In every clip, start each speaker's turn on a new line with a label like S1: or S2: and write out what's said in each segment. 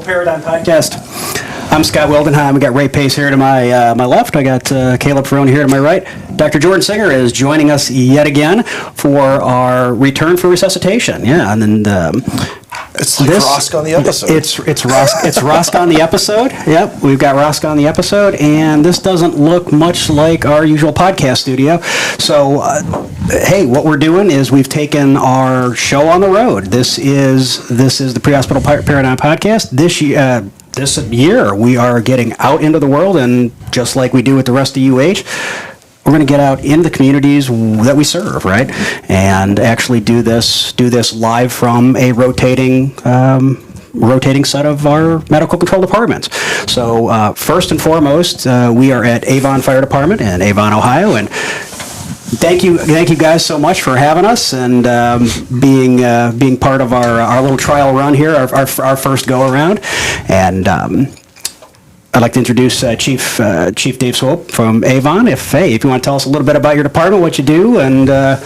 S1: Paradigm Podcast. I'm Scott Wildenheim. We got Ray Pace here to my left. I got Caleb Ferrone here to my right. Dr. Jordan Singer is joining us yet again for our return for resuscitation. Yeah, and then
S2: it's like ROSC on the episode.
S1: It's ROSC on the episode. Yep, we've got ROSC on the episode, and this doesn't look much like our usual podcast studio. So, hey, what we're doing is we've taken our show on the road. This is the Pre-Hospital Paradigm Podcast. This year we are getting out into the world, and just like we do with the rest of UH, we're going to get out in the communities that we serve, right? And actually do this live from a rotating set of our medical control departments. So first and foremost, we are at Avon Fire Department in Avon, Ohio, and thank you guys so much for having us and being part of our little trial run here, our first go around. And I'd like to introduce Chief Dave Swope from Avon. If you want to tell us a little bit about your department, what you do, and the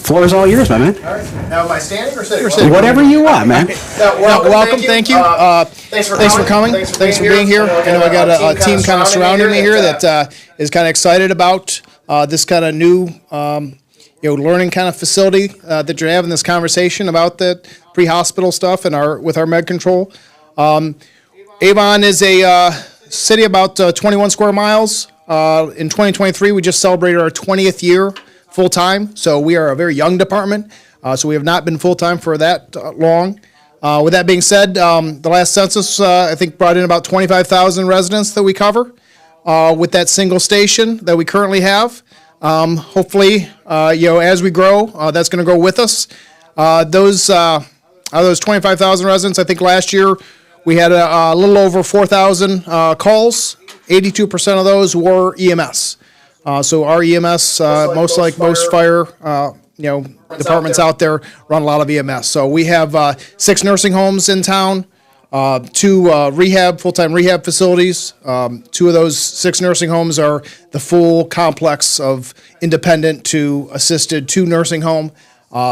S1: floor is all yours, my man.
S3: All right. Now, am I standing or sitting?
S1: Whatever you want, man.
S3: Welcome. Thank you. Thanks for coming. Thanks for being here. I know I got a team kind of surrounding me here that is kind of excited about this kind of new, learning kind of facility that you're having this conversation about the pre-hospital stuff and with our med control. Avon is a city about 21 square miles. In 2023, we just celebrated our 20th year full-time, so we are a very young department, so we have not been full-time for that long. With that being said, the last census, I think, brought in about 25,000 residents that we cover with that single station that we currently have. Hopefully, as we grow, that's going to grow with us. Those 25,000 residents, I think last year, we had a little over 4,000 calls. 82% of those were EMS. So our EMS, most fire, departments out there run a lot of EMS. So we have 6 nursing homes in town, 2 full-time rehab facilities. 2 of those 6 nursing homes are the full complex of independent to assisted 2 nursing home,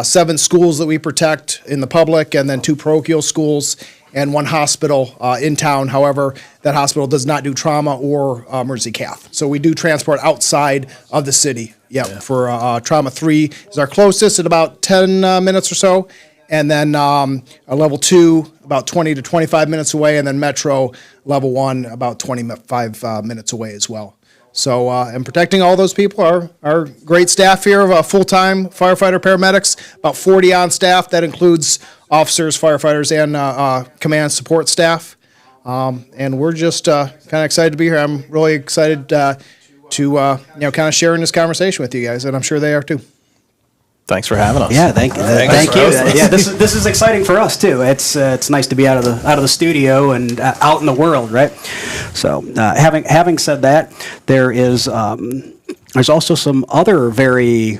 S3: 7 schools that we protect in the public, and then 2 parochial schools, and 1 hospital in town. However, that hospital does not do trauma or emergency cath. So we do transport outside of the city. For trauma 3 is our closest at about 10 minutes or so. And then a level 2, about 20 to 25 minutes away. And then metro level 1, about 25 minutes away as well. So, and protecting all those people are our great staff here of full-time firefighter paramedics, about 40 on staff. That includes officers, firefighters, and command support staff. And we're just kind of excited to be here. I'm really excited to kind of sharing this conversation with you guys, and I'm sure they are too.
S2: Thanks for having us.
S1: Yeah, thank you. Yeah, this is exciting for us too. It's nice to be out of the studio and out in the world, right? So, having said that, there's also some other very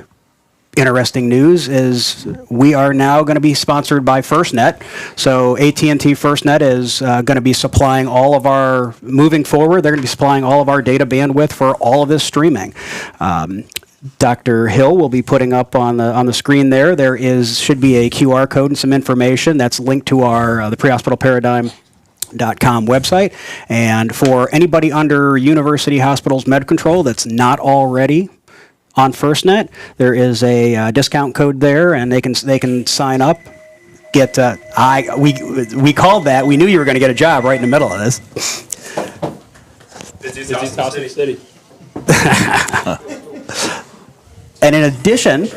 S1: interesting news. Is we are now going to be sponsored by FirstNet. So AT&T FirstNet is going to be supplying all of our moving forward. They're going to be supplying all of our data bandwidth for all of this streaming. Dr. Hill will be putting up on the screen there. There should be a QR code and some information that's linked to our the Pre-Hospital Paradigm.com website. And for anybody under University Hospitals Med Control that's not already on FirstNet, there is a discount code there, and they can sign up. We called that. We knew you were going to get a job right in the middle of this.
S4: It's Hospital City.
S1: And in addition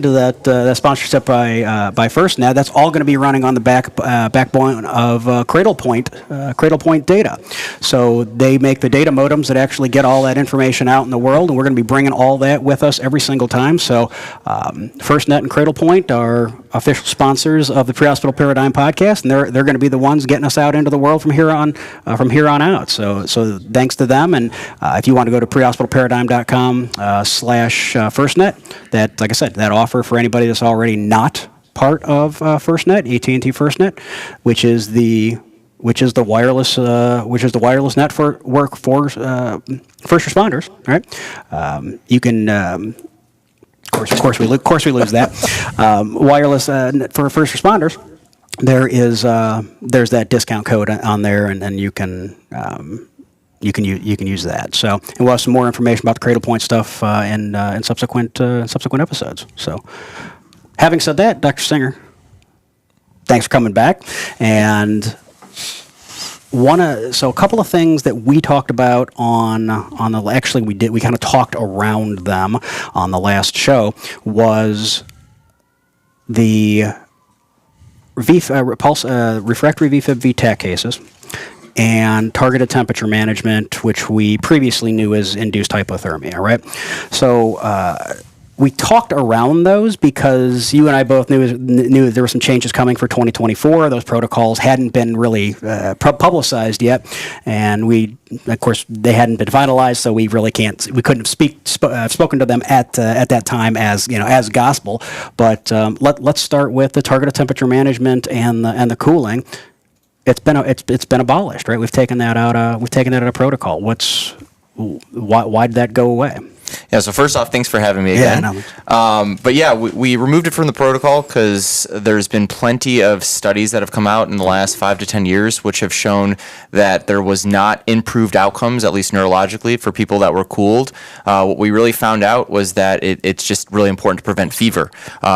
S1: to that sponsorship by FirstNet, that's all going to be running on the backbone of CradlePoint data. So they make the data modems that actually get all that information out in the world, and we're going to be bringing all that with us every single time. So FirstNet and CradlePoint are official sponsors of the Pre-Hospital Paradigm Podcast, and they're going to be the ones getting us out into the world from here on out. So thanks to them. And if you want to go to prehospitalparadigm.com/FirstNet, that, like I said, that offer for anybody that's already not part of FirstNet, AT&T FirstNet, which is the wireless network for first responders, right? You can, of course we lose that wireless for first responders. there's that discount code on there, and you can use that. So, and we'll have some more information about the Cradle Point stuff in subsequent episodes. So, having said that, Dr. Singer, thanks for coming back. And so a couple of things that we talked about we kind of talked around them on the last show was the refractory VFib VTAC cases and targeted temperature management, which we previously knew as induced hypothermia, right? So we talked around those because you and I both knew there were some changes coming for 2024. Those protocols hadn't been really publicized yet, and of course, they hadn't been finalized, so we couldn't have spoken to them at that time as gospel. But let's start with the targeted temperature management and the cooling. It's been abolished, right? We've taken that out of protocol. Why did that go away?
S4: Yeah, so first off, thanks for having me again. But yeah, we removed it from the protocol because there's been plenty of studies that have come out in the last 5 to 10 years which have shown that there was not improved outcomes, at least neurologically, for people that were cooled. What we really found out was that it's just really important to prevent fever.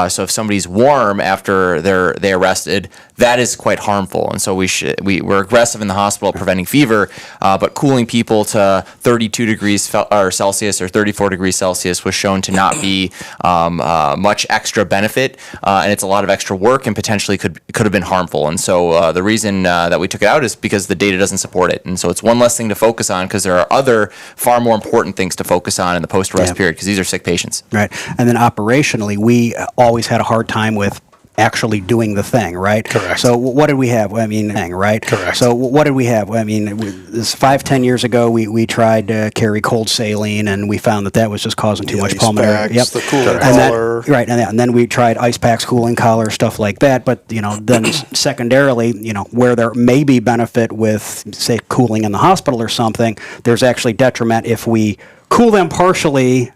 S4: So if somebody's warm after they're arrested, that is quite harmful. And so we're aggressive in the hospital at preventing fever, but cooling people to 32 degrees Celsius or 34 degrees Celsius was shown to not be much extra benefit, and it's a lot of extra work and potentially could have been harmful. And so the reason that we took it out is because the data doesn't support it. And so it's one less thing to focus on because there are other far more important things to focus on in the post-arrest period because these are sick patients.
S1: Right. And then operationally, we always had a hard time with actually doing the thing, right?
S2: Correct.
S1: So what did we have? Right?
S2: Correct.
S1: So what did we have? This 5-10 years ago, we tried to carry cold saline, and we found that was just causing too much pulmonary.
S2: Packs, the cooling collar.
S1: And then we tried ice packs, cooling collar, stuff like that. But then secondarily, where there may be benefit with, say, cooling in the hospital or something, there's actually detriment if we cool them partially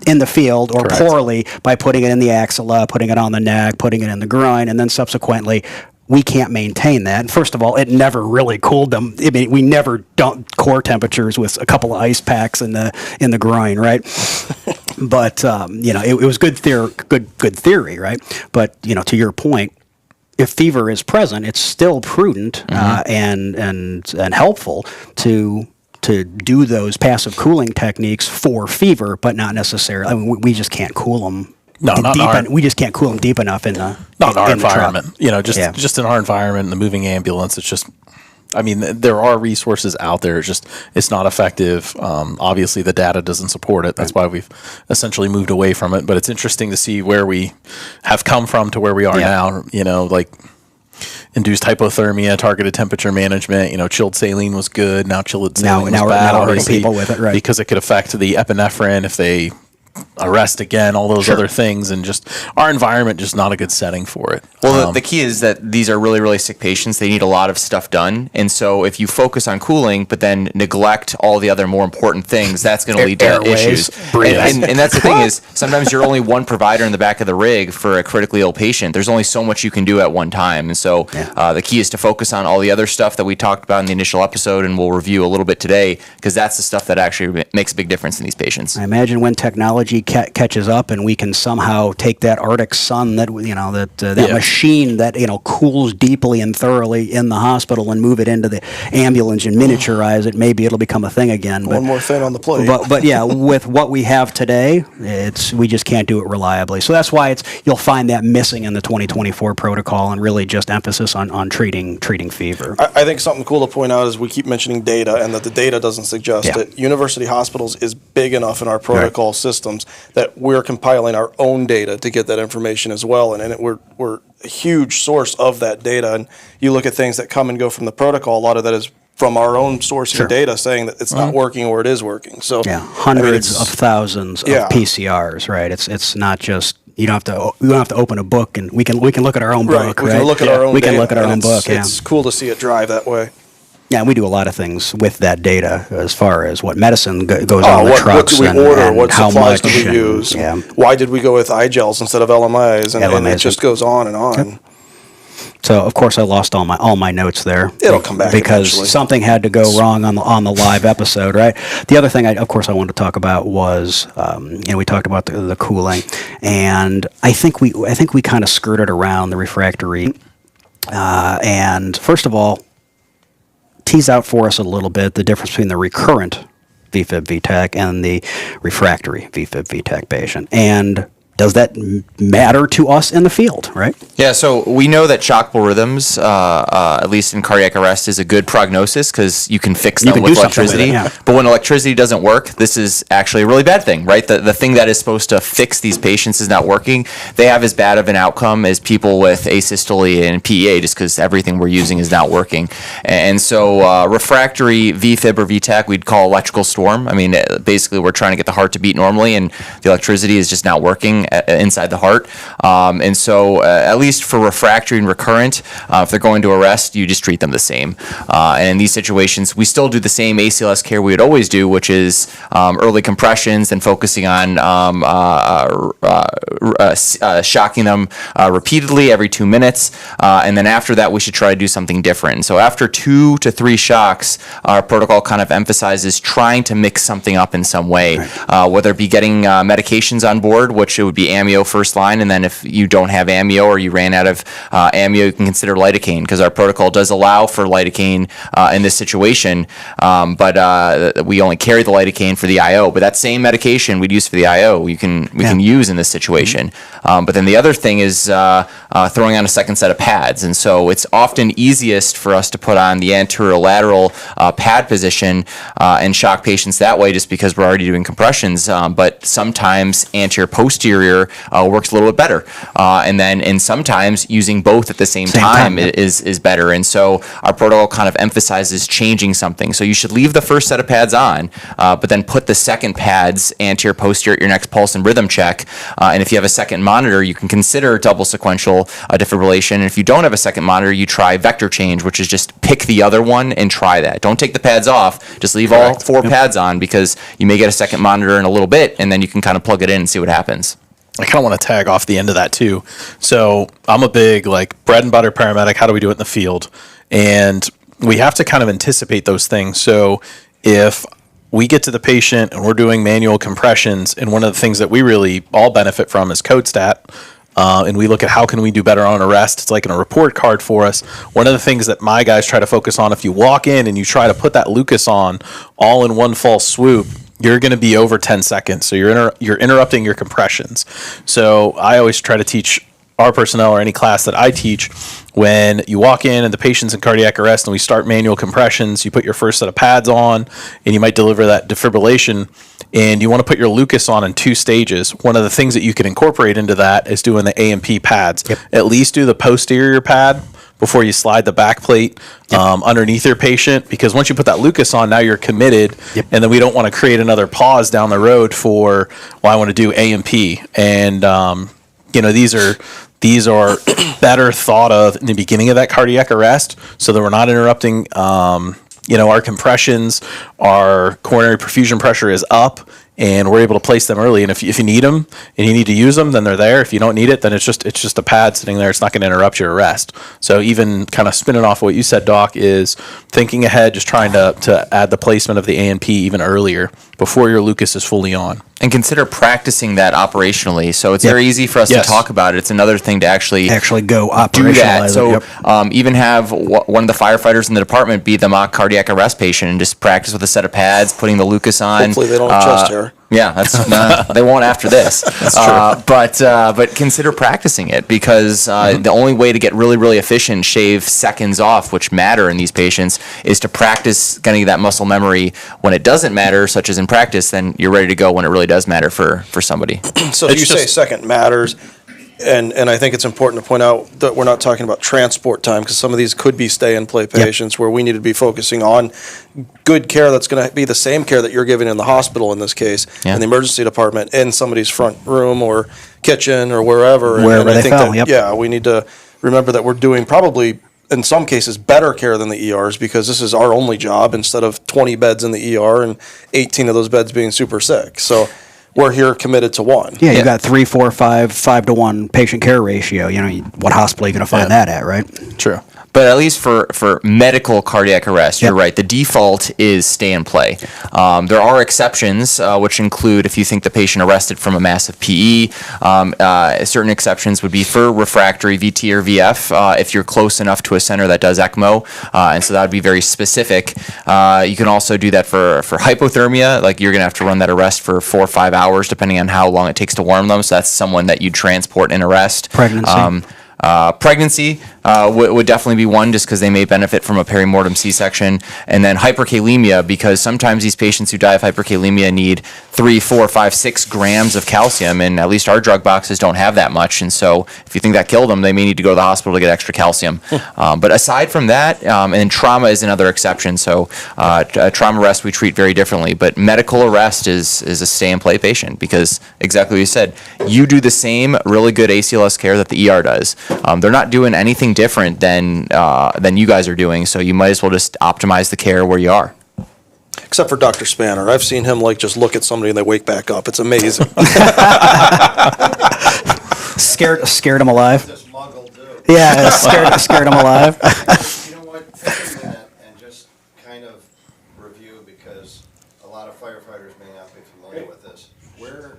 S1: in the field or
S2: Correct.
S1: Poorly by putting it in the axilla, putting it on the neck, putting it in the groin, and then subsequently we can't maintain that. And first of all, it never really cooled them. I mean, we never dumped core temperatures with a couple of ice packs in the groin, right? But it was good theory, right? But to your point, if fever is present, it's still prudent and helpful to do those passive cooling techniques for fever, but not necessarily. I mean, we just can't cool them. We just can't cool them deep enough in our
S2: environment. Just in our environment, in the moving ambulance. It's just, there are resources out there. It's not effective. Obviously, the data doesn't support it. That's why we've essentially moved away from it. But it's interesting to see where we have come from to where we are now. Induced hypothermia, targeted temperature management. Chilled saline was good. Now chilled saline was bad.
S1: Now we're hurting people with it, right?
S2: Because it could affect the epinephrine if they arrest again, all those other things, and just our environment just not a good setting for it.
S4: Well, the key is that these are really, really sick patients. They need a lot of stuff done. And so if you focus on cooling, but then neglect all the other more important things, that's going to lead to
S1: airways,
S4: issues. And that's the thing is, sometimes you're only one provider in the back of the rig for a critically ill patient. There's only so much you can do at one time. And so the key is to focus on all the other stuff that we talked about in the initial episode, and we'll review a little bit today, because that's the stuff that actually makes a big difference in these patients.
S1: I imagine when technology catches up and we can somehow take that Arctic sun that machine that cools deeply and thoroughly in the hospital and move it into the ambulance and miniaturize it, maybe it'll become a thing again.
S2: One more thing on the plate.
S1: But with what we have today, we just can't do it reliably. So that's why you'll find that missing in the 2024 protocol, and really just emphasis on treating fever.
S5: I think something cool to point out is we keep mentioning data, and that the data doesn't suggest it. University hospitals is big enough in our protocol systems that we're compiling our own data to get that information as well, and we're a huge source of that data. And you look at things that come and go from the protocol, a lot of that is from our own sourcing data saying that it's not working or it is working. So
S1: hundreds of thousands of PCRs, right? It's not just. You don't have to open a book, and we can look at our own book.
S5: We can look at our own.
S1: We can look at our own book.
S5: It's cool to see it drive that way.
S1: Yeah, we do a lot of things with that data as far as what medicine goes on the trucks.
S5: What do we order?
S1: And
S5: what
S1: how
S5: supplies
S1: much
S5: do we use? Why did we go with iGels instead of LMIs? And it just goes on and on.
S1: So of course I lost all my notes there.
S5: It'll come back
S1: because
S5: eventually.
S1: something had to go wrong on the live episode, right? The other thing I wanted to talk about was we talked about the cooling, and I think we kind of skirted around the refractory. And first of all, tease out for us a little bit the difference between the recurrent VFib VTAC and the refractory VFib VTAC patient, and does that matter to us in the field, right?
S4: Yeah, so we know that shockable rhythms, at least in cardiac arrest, is a good prognosis because you can fix them with electricity. But when electricity doesn't work, this is actually a really bad thing, right? The thing that is supposed to fix these patients is not working. They have as bad of an outcome as people with asystole and PEA just because everything we're using is not working. And so refractory VFib or VTAC, we'd call electrical storm. I mean, basically we're trying to get the heart to beat normally and the electricity is just not working inside the heart. And so at least for refractory and recurrent, if they're going to arrest, you just treat them the same. And in these situations, we still do the same ACLS care we would always do, which is early compressions and focusing on shocking them repeatedly every 2 minutes. And then after that, we should try to do something different. So after 2 to 3 shocks, our protocol kind of emphasizes trying to mix something up in some way, whether it be getting medications on board, which it would be amio first line, and then if you don't have amio or you ran out of amio, you can consider lidocaine, because our protocol does allow for lidocaine in this situation, but we only carry the lidocaine for the IO. But that same medication we'd use for the IO, we can use in this situation. But then the other thing is throwing on a second set of pads, and so it's often easiest for us to put on the anterolateral pad position and shock patients that way, just because we're already doing compressions. But sometimes anterior posterior works a little bit better, and sometimes using both at the same time is better. And so our protocol kind of emphasizes changing something. So you should leave the first set of pads on, but then put the second pads anterior posterior at your next pulse and rhythm check. And if you have a second monitor, you can consider double sequential defibrillation. And if you don't have a second monitor, you try vector change, which is just pick the other one and try that. Don't take the pads off. Just leave all 4 pads on, because you may get a second monitor in a little bit, and then you can kind of plug it in and see what happens.
S2: I kind of want to tag off the end of that too. So I'm a big bread and butter paramedic. How do we do it in the field? And we have to kind of anticipate those things. So if we get to the patient and we're doing manual compressions, and one of the things that we really all benefit from is code stat, and we look at how can we do better on arrest. It's like in a report card for us. One of the things that my guys try to focus on, if you walk in and you try to put that Lucas on all in one false swoop, you're going to be over 10 seconds. So you're interrupting your compressions. So I always try to teach our personnel, or any class that I teach, when you walk in and the patient's in cardiac arrest and we start manual compressions, you put your first set of pads on and you might deliver that defibrillation, and you want to put your Lucas on in 2 stages. One of the things that you can incorporate into that is doing the A&P pads. At least do the posterior pad before you slide the back plate underneath your patient, because once you put that Lucas on, now you're committed, and then we don't want to create another pause down the road for, well, I want to do A&P. And these are better thought of in the beginning of that cardiac arrest, so that we're not interrupting our compressions. Our coronary perfusion pressure is up, and we're able to place them early. And if you need them and you need to use them, then they're there. If you don't need it, then it's just a pad sitting there. It's not going to interrupt your arrest. So even kind of spinning off what you said, Doc, is thinking ahead, just trying to add the placement of the A&P even earlier before your Lucas is fully on.
S4: And consider practicing that operationally. So it's very easy for us to talk about it. It's another thing to actually
S1: go operationalize.
S4: Do that. So even have one of the firefighters in the department be the mock cardiac arrest patient and just practice with a set of pads, putting the Lucas on.
S5: Hopefully they don't have chest hair.
S4: Yeah, that's they won't after this. That's true. But consider practicing it, because the only way to get really, really efficient, shave seconds off, which matter in these patients, is to practice getting that muscle memory when it doesn't matter, such as in practice. Then you're ready to go when it really does matter for somebody.
S5: So you say second matters, and I think it's important to point out that we're not talking about transport time, because some of these could be stay-and-play patients where we need to be focusing on good care that's going to be the same care that you're giving in the hospital, in this case, in the emergency department, in somebody's front room or kitchen or wherever.
S1: Wherever
S5: and I
S1: they
S5: think
S1: fell,
S5: we need to remember that we're doing probably, in some cases, better care than the ERs, because this is our only job, instead of 20 beds in the ER and 18 of those beds being super sick. So we're here committed to one.
S1: Yeah, you got 3, 4, 5 to 1 patient care ratio. You know, what hospital are you going to find that at, right?
S2: True.
S4: But at least for medical cardiac arrest, you're right. The default is stay and play. There are exceptions, which include if you think the patient arrested from a massive PE. Certain exceptions would be for refractory VT or VF if you're close enough to a center that does ECMO, and so that would be very specific. You can also do that for hypothermia, like you're going to have to run that arrest for 4 or 5 hours, depending on how long it takes to warm them. So that's someone that you transport and arrest.
S1: Pregnancy.
S4: Pregnancy would definitely be one, just because they may benefit from a perimortem C-section. And then hyperkalemia, because sometimes these patients who die of hyperkalemia need 3, 4, 5, 6 grams of calcium, and at least our drug boxes don't have that much. And so if you think that killed them, they may need to go to the hospital to get extra calcium. But aside from that, and trauma is another exception. So trauma arrest we treat very differently. But medical arrest is a stay-and-play patient, because exactly what you said, you do the same really good ACLS care that the ER does. They're not doing anything different than you guys are doing, so you might as well just optimize the care where you are.
S5: Except for Dr. Spanner. I've seen him just look at somebody and they wake back up. It's amazing.
S1: Scared him alive.
S6: This muggle do.
S1: Yeah, scared him alive.
S6: You know what, take a minute and just kind of review, because a lot of firefighters may not be familiar with this. Where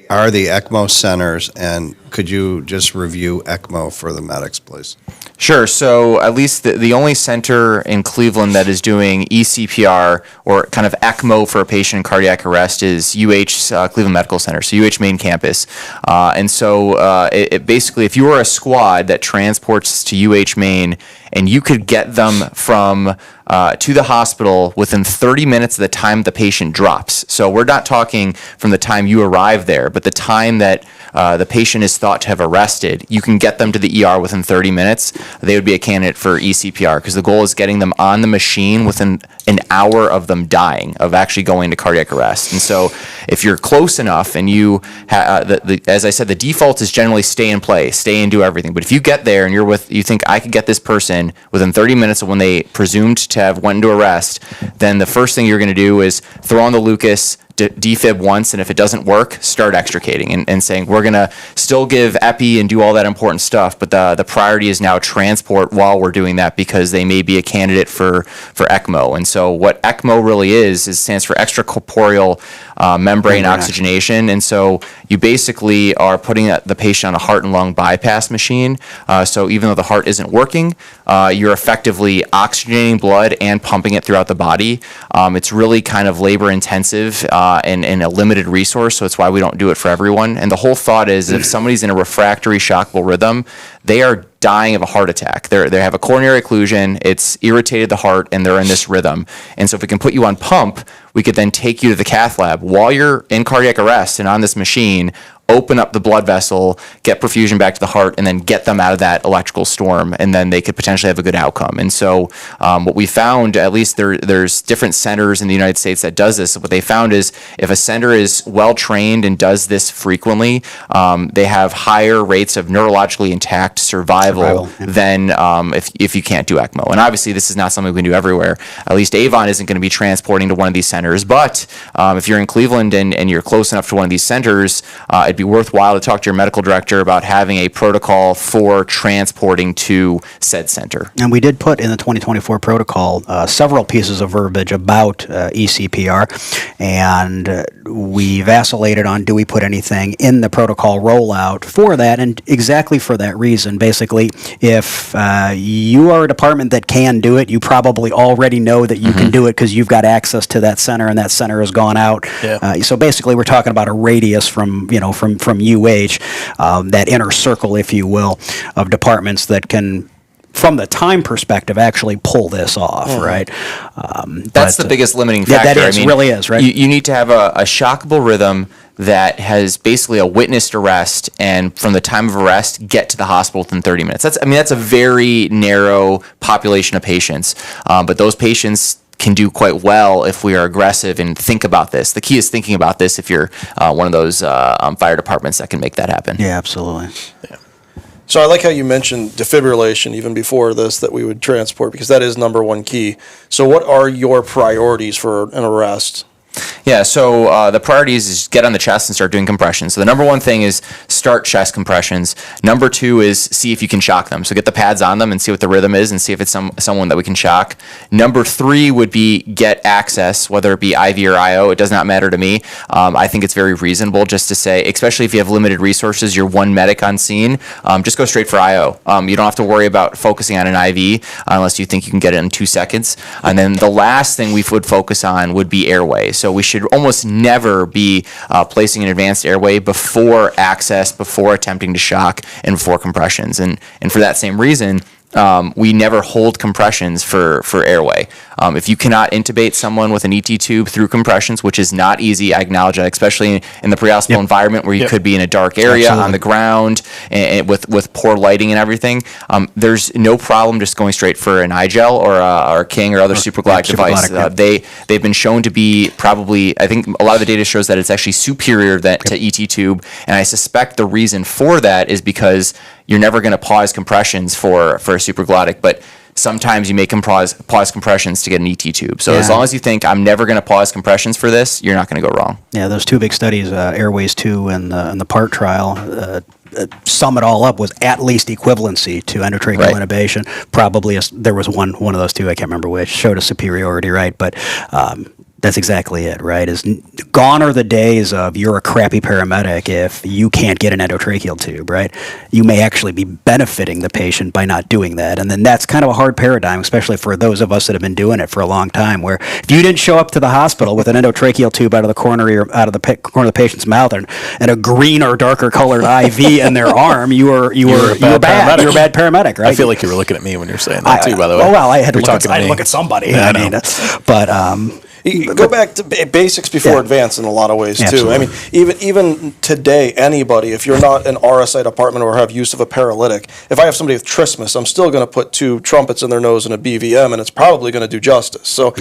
S6: are the ECMO centers, and could you just review ECMO for the medics, please?
S4: Sure. So at least the only center in Cleveland that is doing eCPR or kind of ECMO for a patient in cardiac arrest is Cleveland Medical Center, so UH main campus. And so it basically, if you were a squad that transports to UH main and you could get them from to the hospital within 30 minutes of the time the patient drops. So we're not talking from the time you arrive there, but the time that the patient is thought to have arrested, you can get them to the ER within 30 minutes. They would be a candidate for eCPR, because the goal is getting them on the machine within an hour of them dying, of actually going into cardiac arrest. And so if you're close enough and you, as I said, the default is generally stay and play, stay and do everything. But if you get there and you think I could get this person within 30 minutes of when they presumed to have went into arrest, then the first thing you're going to do is throw on the Lucas, defib once, and if it doesn't work, start extricating and saying we're going to still give epi and do all that important stuff, but the priority is now transport while we're doing that, because they may be a candidate for ECMO. And so what ECMO really is stands for extracorporeal membrane oxygenation. And so you basically are putting the patient on a heart and lung bypass machine. So even though the heart isn't working, you're effectively oxygenating blood and pumping it throughout the body. It's really kind of labor intensive and a limited resource, so it's why we don't do it for everyone. And the whole thought is, if somebody's in a refractory shockable rhythm, they are dying of a heart attack. They have a coronary occlusion, it's irritated the heart, and they're in this rhythm. And so if we can put you on pump, we could then take you to the cath lab while you're in cardiac arrest and on this machine, open up the blood vessel, get perfusion back to the heart, and then get them out of that electrical storm, and then they could potentially have a good outcome. And so what we found, at least there's different centers in the United States that does this. What they found is if a center is well-trained and does this frequently, they have higher rates of neurologically intact survival than if you can't do ECMO. And obviously this is not something we can do everywhere. At least Avon isn't going to be transporting to one of these centers, but if you're in Cleveland and you're close enough to one of these centers, it'd be worthwhile to talk to your medical director about having a protocol for transporting to said center.
S1: And we did put in the 2024 protocol several pieces of verbiage about eCPR, and we vacillated on do we put anything in the protocol rollout for that, and exactly for that reason. Basically, if you are a department that can do it, you probably already know that you can do it because you've got access to that center, and that center has gone out. Yeah. So basically, we're talking about a radius from UH, that inner circle, if you will, of departments that can, from the time perspective, actually pull this off, right?
S4: That's the biggest limiting factor.
S1: That is, really is, right?
S4: You need to have a shockable rhythm that has basically a witnessed arrest, and from the time of arrest, get to the hospital within 30 minutes. That's a very narrow population of patients, but those patients can do quite well if we are aggressive and think about this. The key is thinking about this if you're one of those fire departments that can make that happen.
S1: Yeah, absolutely.
S5: Yeah. So I like how you mentioned defibrillation even before this, that we would transport, because that is number one key. So what are your priorities for an arrest?
S4: Yeah, so the priorities is get on the chest and start doing compressions. So the number one thing is start chest compressions. Number two is see if you can shock them. So get the pads on them and see what the rhythm is and see if it's someone that we can shock. Number three would be get access, whether it be IV or IO. It does not matter to me. I think it's very reasonable just to say, especially if you have limited resources, you're one medic on scene, just go straight for IO. You don't have to worry about focusing on an IV unless you think you can get it in 2 seconds. And then the last thing we would focus on would be airway. So we should almost never be placing an advanced airway before access, before attempting to shock, and before compressions. And for that same reason, we never hold compressions for airway. If you cannot intubate someone with an ET tube through compressions, which is not easy, I acknowledge that, especially in the pre-hospital environment where you could be in a dark area on the ground and with poor lighting and everything, there's no problem just going straight for an iGel or a King or other supraglottic device. They've been shown to be probably, I think a lot of the data shows that it's actually superior to ET tube, and I suspect the reason for that is because you're never going to pause compressions for a supraglottic, but sometimes you may pause compressions to get an ET tube. So as long as you think I'm never going to pause compressions for this, you're not going to go wrong.
S1: Yeah, those two big studies, Airways 2 and the PART trial, sum it all up was at least equivalency to endotracheal intubation. Probably there was one of those two, I can't remember which, showed a superiority, right? But that's exactly it, right? Is gone are the days of you're a crappy paramedic if you can't get an endotracheal tube, right? You may actually be benefiting the patient by not doing that. And then that's kind of a hard paradigm, especially for those of us that have been doing it for a long time, where if you didn't show up to the hospital with an endotracheal tube out of the corner of the patient's mouth and a green or darker colored IV in their arm, you were bad. You're a bad paramedic, right?
S2: I feel like you were looking at me when you're saying that too, by the way.
S1: Oh, well, I had to look at somebody.
S2: Yeah,
S1: but
S5: you go back to basics before advanced in a lot of ways, too. I mean, even today, anybody, if you're not an RSI department or have use of a paralytic, if I have somebody with trismus, I'm still going to put 2 trumpets in their nose and a BVM, and it's probably going to do justice. So,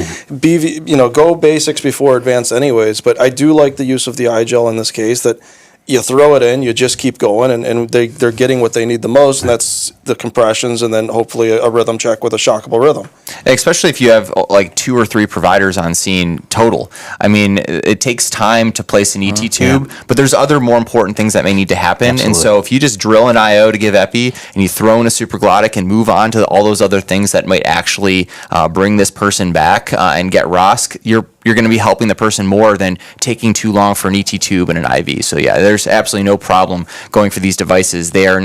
S5: go basics before advanced anyways. But I do like the use of the iGel in this case, that you throw it in, you just keep going, and they're getting what they need the most, and that's the compressions, and then hopefully a rhythm check with a shockable rhythm.
S4: Especially if you have like 2 or 3 providers on scene total. I mean, it takes time to place an ET tube, but there's other more important things that may need to happen. Absolutely. And so if you just drill an IO to give epi, and you throw in a supraglottic and move on to all those other things that might actually bring this person back and get ROSC, you're going to be helping the person more than taking too long for an ET tube and an IV. So yeah, there's absolutely no problem going for these devices. It's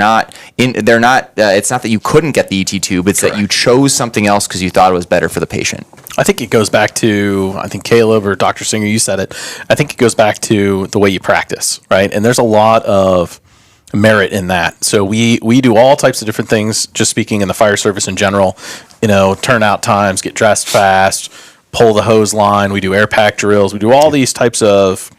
S4: not that you couldn't get the ET tube, it's that you chose something else because you thought it was better for the patient.
S2: I think it goes back to, I think Caleb or Dr. Singer, you said it. I think it goes back to the way you practice, right? And there's a lot of merit in that. So we do all types of different things, just speaking in the fire service in general, turnout times, get dressed fast, pull the hose line, we do air pack drills, we do all these types of,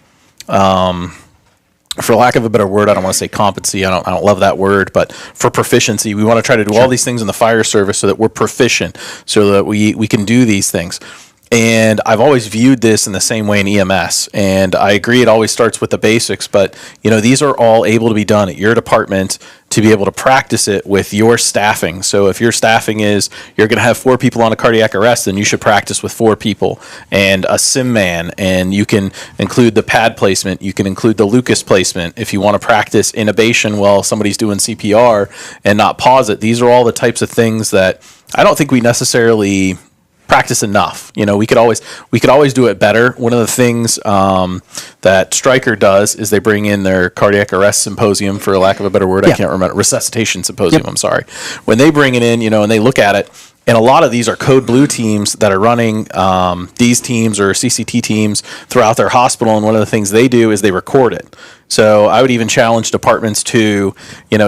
S2: for lack of a better word, I don't want to say competency, I don't love that word, but for proficiency, we want to try to do all these things in the fire service so that we're proficient, so that we can do these things. And I've always viewed this in the same way in EMS. And I agree it always starts with the basics, but these are all able to be done at your department to be able to practice it with your staffing. So if your staffing is you're going to have 4 people on a cardiac arrest, then you should practice with 4 people and a sim man, and you can include the pad placement, you can include the Lucas placement if you want to practice intubation while somebody's doing CPR and not pause it. These are all the types of things that I don't think we necessarily practice enough. We could always do it better. One of the things that Stryker does is they bring in their cardiac arrest symposium, for lack of a better word. I can't remember, resuscitation symposium. I'm sorry. When they bring it in, and they look at it, and a lot of these are code blue teams that are running these teams or CCT teams throughout their hospital. And one of the things they do is they record it. So I would even challenge departments to,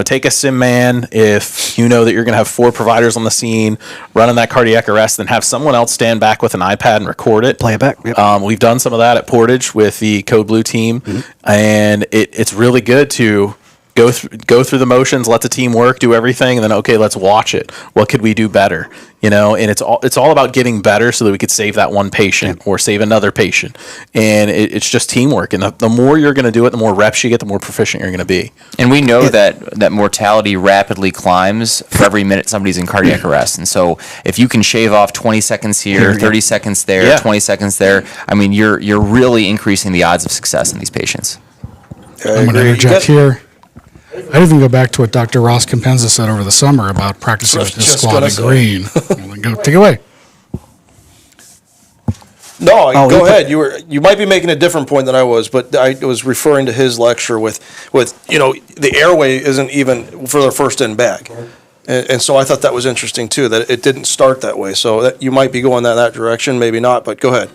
S2: take a sim man if you know that you're going to have 4 providers on the scene running that cardiac arrest, then have someone else stand back with an iPad and record it.
S1: Play it back. Yep.
S2: We've done some of that at Portage with the code blue team, and it's really good to go through the motions, let the team work, do everything, and then okay, let's watch it. What could we do better? And it's all about getting better so that we could save that one patient or save another patient. And it's just teamwork. And the more you're going to do it, the more reps you get, the more proficient you're going to be.
S4: And we know that mortality rapidly climbs for every minute somebody's in cardiac arrest. And so if you can shave off 20 seconds here, 30 seconds there, 20 seconds there, I mean, you're really increasing the odds of success in these patients.
S7: I'm going to interject here. I'd even go back to what Dr. Ross Compenza said over the summer about practicing with his squad in green. Take it away.
S5: No, go ahead. You might be making a different point than I was, but I was referring to his lecture with the airway isn't even for the first in back. And so I thought that was interesting too, that it didn't start that way. So that you might be going that direction, maybe not, but go ahead.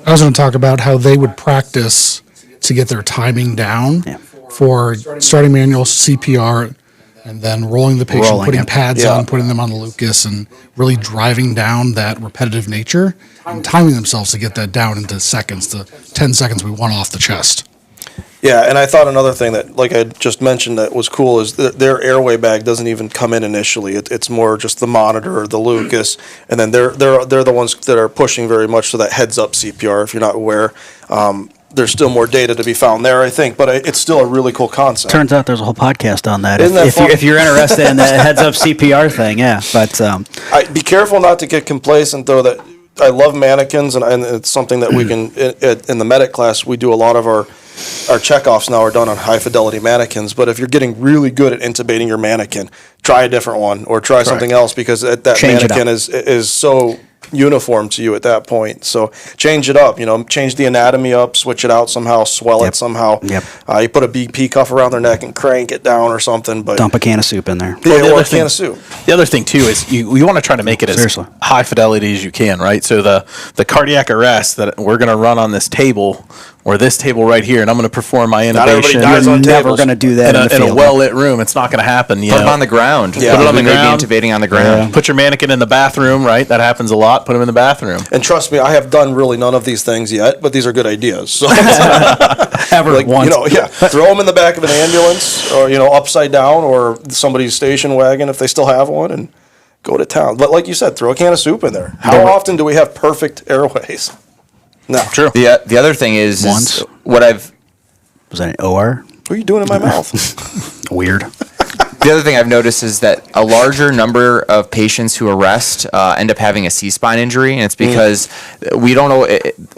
S7: I was going to talk about how they would practice to get their timing down for starting manual CPR and then rolling the patient, putting pads on, putting them on the Lucas, and really driving down that repetitive nature and timing themselves to get that down into seconds, the 10 seconds we want off the chest.
S5: Yeah, and I thought another thing that, like I just mentioned, that was cool is their airway bag doesn't even come in initially. It's more just the monitor or the Lucas, and then they're the ones that are pushing very much to that heads up CPR. If you're not aware, there's still more data to be found there, I think, but it's still a really cool concept.
S1: Turns out there's a whole podcast on that.
S5: Isn't that fun?
S1: If you're interested in the heads up CPR thing, but
S5: be careful not to get complacent though. That I love mannequins, and it's something that we can in the medic class we do a lot of our checkoffs now are done on high fidelity mannequins. But if you're getting really good at intubating your mannequin, try a different one or try something else, because that
S1: Change
S5: mannequin is so uniform to you at that point. So change it up, change the anatomy up, switch it out somehow, swell it somehow. You put a BP cuff around their neck and crank it down or something. But
S1: dump a can of soup in there.
S5: Or a can of soup.
S2: The other thing too is you want to try to make it as high fidelity as you can, right? So the cardiac arrest that we're going to run on this table or this table right here, and I'm going to perform my intubation.
S1: You're never going to do that
S2: in a well-lit room. It's not going to happen.
S4: Put them on the ground.
S2: Put it on the ground.
S4: Intubating on the ground.
S2: Put your mannequin in the bathroom, right? That happens a lot. Put them in the bathroom.
S5: And trust me, I have done really none of these things yet, but these are good ideas. So
S1: once.
S5: Throw them in the back of an ambulance, or upside down, or somebody's station wagon if they still have one, and go to town. But like you said, throw a can of soup in there. How often do we have perfect airways? No.
S2: True.
S4: The other thing is what I've...
S1: Was that an OR?
S5: What are you doing in my mouth?
S1: Weird.
S4: The other thing I've noticed is that a larger number of patients who arrest end up having a C-spine injury, and it's because we don't know.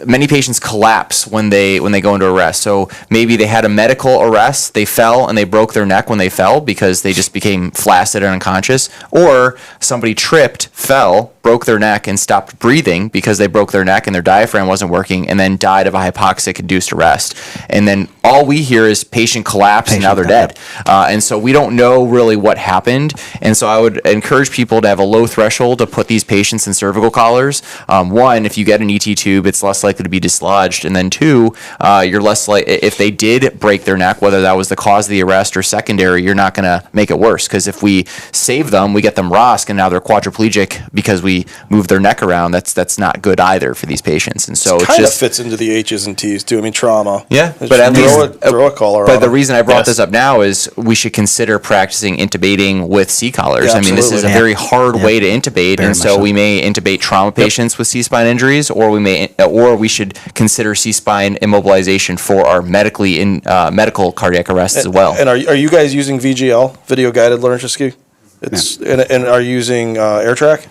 S4: Many patients collapse when they go into arrest. So maybe they had a medical arrest, they fell and they broke their neck when they fell because they just became flaccid and unconscious, or somebody tripped, fell, broke their neck, and stopped breathing because they broke their neck and their diaphragm wasn't working, and then died of a hypoxic-induced arrest. And then all we hear is patient collapse and now they're dead. And so we don't know really what happened. And so I would encourage people to have a low threshold to put these patients in cervical collars. One, if you get an ET tube, it's less likely to be dislodged. And then two, you're less likely, if they did break their neck, whether that was the cause of the arrest or secondary, you're not going to make it worse. Because if we save them, we get them ROSC, and now they're quadriplegic because we move their neck around. That's not good either for these patients. And so it
S5: kind
S4: just
S5: of fits into the H's and T's too. I mean, trauma.
S4: Yeah,
S5: But
S4: but at least
S5: throw a collar.
S4: But
S5: on
S4: the
S5: them.
S4: reason I brought this up now is we should consider practicing intubating with C collars.
S5: Yeah,
S4: I mean, this is a
S5: absolutely.
S4: very hard way to intubate, and so we may intubate trauma patients with C-spine injuries, or we should consider C-spine immobilization for our medical cardiac arrests as well.
S5: And are you guys using VGL, video guided laryngoscopy? And are you using AirTrack?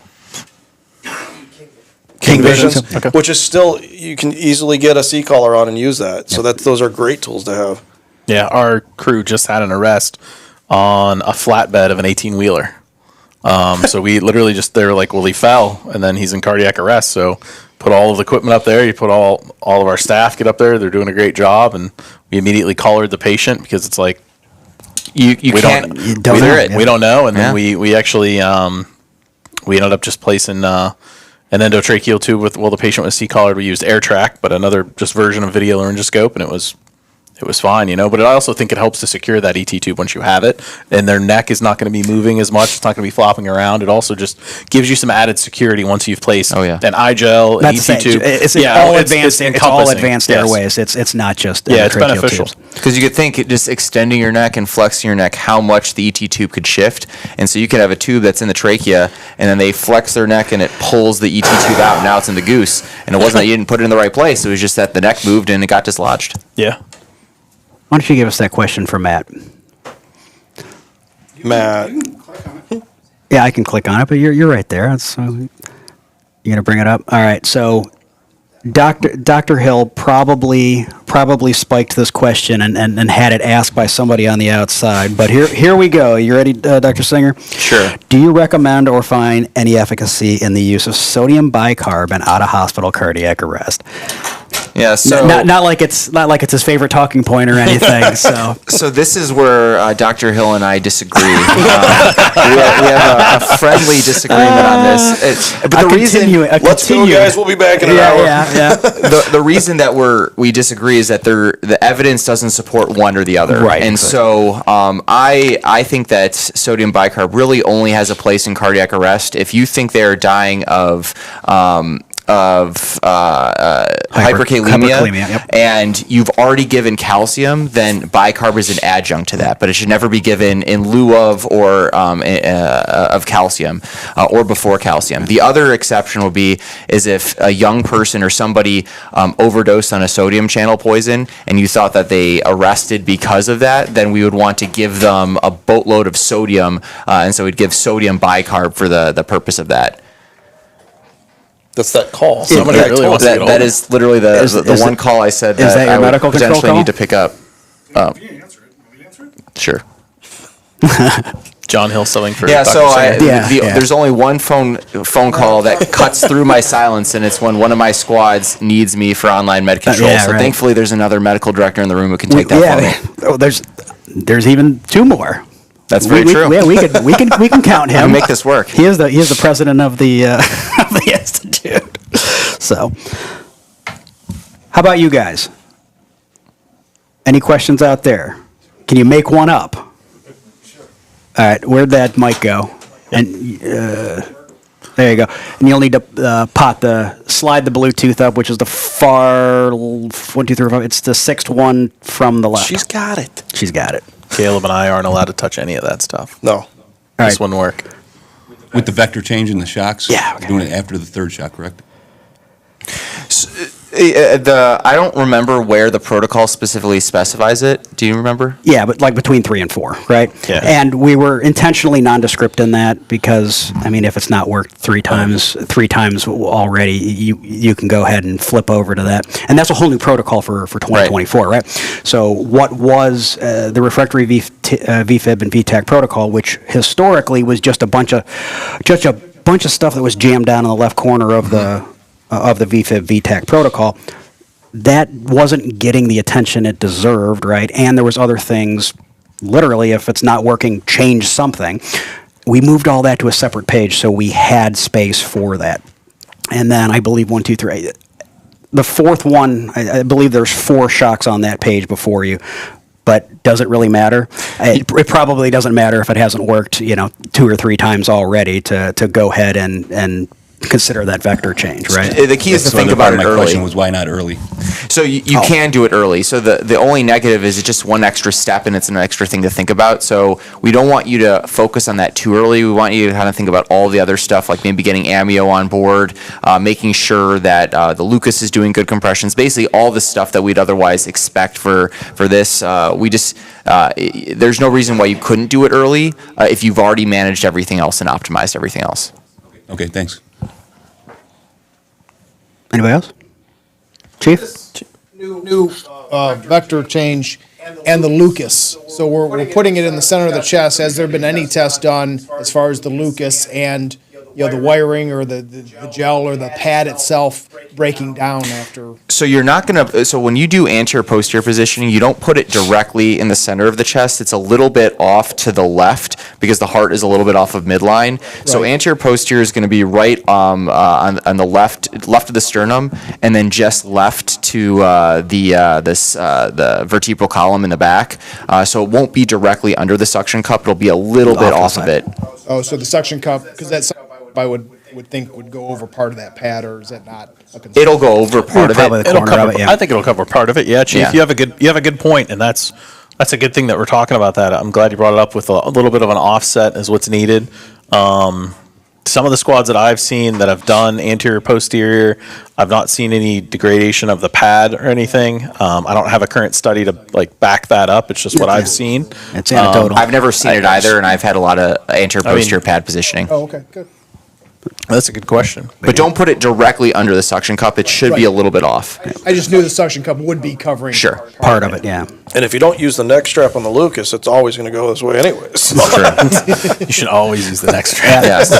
S5: King Visions, which is still, you can easily get a C collar on and use that. So those are great tools to have.
S2: Yeah, our crew just had an arrest on a flatbed of an 18-wheeler. So we literally they were like, well, he fell, and then he's in cardiac arrest. So put all of the equipment up there. You put all of our staff get up there. They're doing a great job, and we immediately collared the patient because it's like
S4: you can't
S2: clear it. We don't know, and then we actually we ended up just placing an endotracheal tube with the patient was C collared. We used AirTrack, but another just version of video laryngoscope, and it was it was fine, but I also think it helps to secure that ET tube once you have it, and their neck is not going to be moving as much. It's not going to be flopping around. It also just gives you some added security once you've placed an eye-gel, an ET tube.
S1: It's all advanced. It's all advanced airways. It's not just
S2: it's beneficial.
S4: Because you could think just extending your neck and flexing your neck, how much the ET tube could shift. And so you could have a tube that's in the trachea, and then they flex their neck, and it pulls the ET tube out, and now it's in the goose. And it wasn't that you didn't put it in the right place. It was just that the neck moved, and it got dislodged.
S2: Yeah.
S1: Why don't you give us that question for Matt?
S5: Matt.
S1: Yeah, I can click on it, but you're right there. You gonna bring it up? All right. So, Dr. Hill probably spiked this question and had it asked by somebody on the outside. But here we go. You ready, Dr. Singer?
S4: Sure.
S1: Do you recommend or find any efficacy in the use of sodium bicarb in out-of-hospital cardiac arrest?
S4: Yeah, so
S1: not like it's his favorite talking point or anything. So
S4: this is where Dr. Hill and I disagree. We have a friendly disagreement on this. But the reason,
S5: let's go, guys. We'll be back in an hour.
S1: Yeah.
S4: The reason that we disagree is that the evidence doesn't support one or the other.
S1: Right.
S4: And so I think that sodium bicarb really only has a place in cardiac arrest if you think they're dying of hyperkalemia,
S1: yep.
S4: And you've already given calcium, then bicarb is an adjunct to that, but it should never be given in lieu of or of calcium or before calcium. The other exception would be is if a young person or somebody overdosed on a sodium channel poison and you thought that they arrested because of that, then we would want to give them a boatload of sodium, and so we'd give sodium bicarb for the purpose of that.
S5: That's that call.
S2: Somebody really wants to get
S4: that is literally the one call I said
S1: is that your
S4: I would
S1: medical control
S4: potentially
S1: call?
S4: need to pick up. Sure.
S2: John Hill subbing for
S4: Yeah,
S2: Dr.
S4: so
S2: Singer.
S4: there's only one phone call that cuts through my silence, and it's when one of my squads needs me for online med control. So thankfully, there's another medical director in the room who can take that for me.
S1: Oh, there's even two more.
S4: That's very true.
S1: Yeah, we can count him.
S4: I can make this work.
S1: He is the president of the of the institute. So, how about you guys? Any questions out there? Can you make one up? All right, where'd that mic go? And there you go. And you'll need to slide the Bluetooth up, which is the far 1, 2, 3, 4. It's the sixth one from the left.
S5: She's got it.
S1: She's got it.
S2: Caleb and I aren't allowed to touch any of that stuff.
S5: No.
S2: This wouldn't work.
S8: With the vector change in the shocks?
S1: Yeah.
S8: You're doing it after the third shock, correct?
S4: I don't remember where the protocol specifically specifies it. Do you remember?
S1: Yeah, but like between 3 and 4, right?
S2: Yeah.
S1: And we were intentionally nondescript in that because, I mean, if it's not worked three times already, you can go ahead and flip over to that. And that's a whole new protocol for 2024, right? So what was the refractory VFib and VTAC protocol, which historically was just a bunch of stuff that was jammed down in the left corner of the VFib VTAC protocol, that wasn't getting the attention it deserved, right? And there was other things, literally, if it's not working, change something. We moved all that to a separate page so we had space for that. And then I believe 1, 2, 3, the fourth one, I believe there's 4 shocks on that page before you. But does it really matter? It probably doesn't matter if it hasn't worked, 2 or 3 times already to go ahead and consider that vector change, right?
S4: The key is to think about it early.
S8: My question was why not early?
S4: So you can do it early. So the only negative is it's just one extra step and it's an extra thing to think about. So we don't want you to focus on that too early. We want you to kind of think about all the other stuff, like maybe getting amio on board, making sure that the Lucas is doing good compressions, basically all the stuff that we'd otherwise expect for this. There's no reason why you couldn't do it early if you've already managed everything else and optimized everything else.
S8: Okay, thanks.
S1: Anybody else? Chief?
S3: New vector change and the Lucas. So we're putting it in the center of the chest. Has there been any test done as far as the Lucas and the wiring or the gel or the pad itself breaking down after.
S4: So you're not going to, so when you do anterior posterior positioning, you don't put it directly in the center of the chest. It's a little bit off to the left because the heart is a little bit off of midline. So anterior posterior is going to be right on the left of the sternum, and then just left to the vertebral column in the back. So it won't be directly under the suction cup. It'll be a little bit off of it.
S3: Oh, so the suction cup, because that's I would think would go over part of that pad, or is that not a concern?
S4: It'll go over part of
S1: Probably
S4: it.
S1: the
S2: It'll
S1: corner
S2: cover,
S1: of it, yeah.
S2: I think it'll cover part of it. Yeah, Chief,
S4: Yeah.
S2: you have a good point, and that's a good thing that we're talking about that. I'm glad you brought it up with a little bit of an offset is what's needed. Some of the squads that I've seen that have done anterior posterior, I've not seen any degradation of the pad or anything. I don't have a current study to like back that up. It's just what I've seen.
S1: It's anecdotal.
S4: I've never seen it either, and I've had a lot of anterior posterior pad positioning.
S3: Oh, okay, good.
S2: That's a good question.
S4: But don't put it directly under the suction cup. It should be a little bit off.
S3: I just knew the suction cup would be covering.
S4: Sure.
S1: Part of it, yeah.
S5: And if you don't use the neck strap on the Lucas, it's always going to go this way anyways.
S2: You should always use the next strap.
S4: Yes.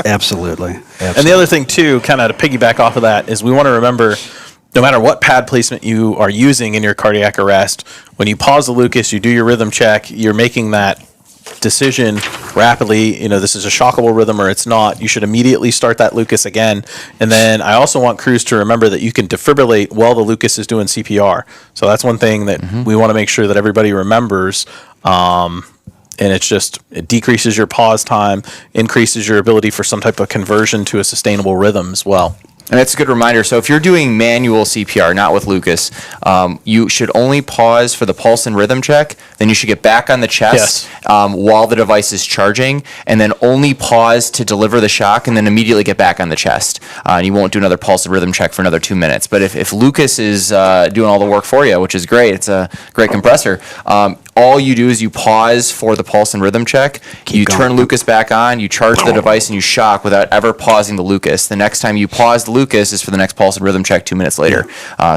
S1: Absolutely.
S2: And the other thing too, kind of to piggyback off of that, is we want to remember, no matter what pad placement you are using in your cardiac arrest, when you pause the Lucas, you do your rhythm check, you're making that decision rapidly, this is a shockable rhythm or it's not, you should immediately start that Lucas again. And then I also want crews to remember that you can defibrillate while the Lucas is doing CPR. So that's one thing that we want to make sure that everybody remembers. And it decreases your pause time, increases your ability for some type of conversion to a sustainable rhythm as well.
S4: And that's a good reminder. So if you're doing manual CPR, not with Lucas, you should only pause for the pulse and rhythm check. Then you should get back on the chest while the device is charging, and then only pause to deliver the shock, and then immediately get back on the chest. And you won't do another pulse and rhythm check for another 2 minutes. But if Lucas is doing all the work for you, which is great, it's a great compressor, all you do is you pause for the pulse and rhythm check, you turn Lucas back on, you charge the device, and you shock without ever pausing the Lucas. The next time you pause the Lucas is for the next pulse and rhythm check 2 minutes later.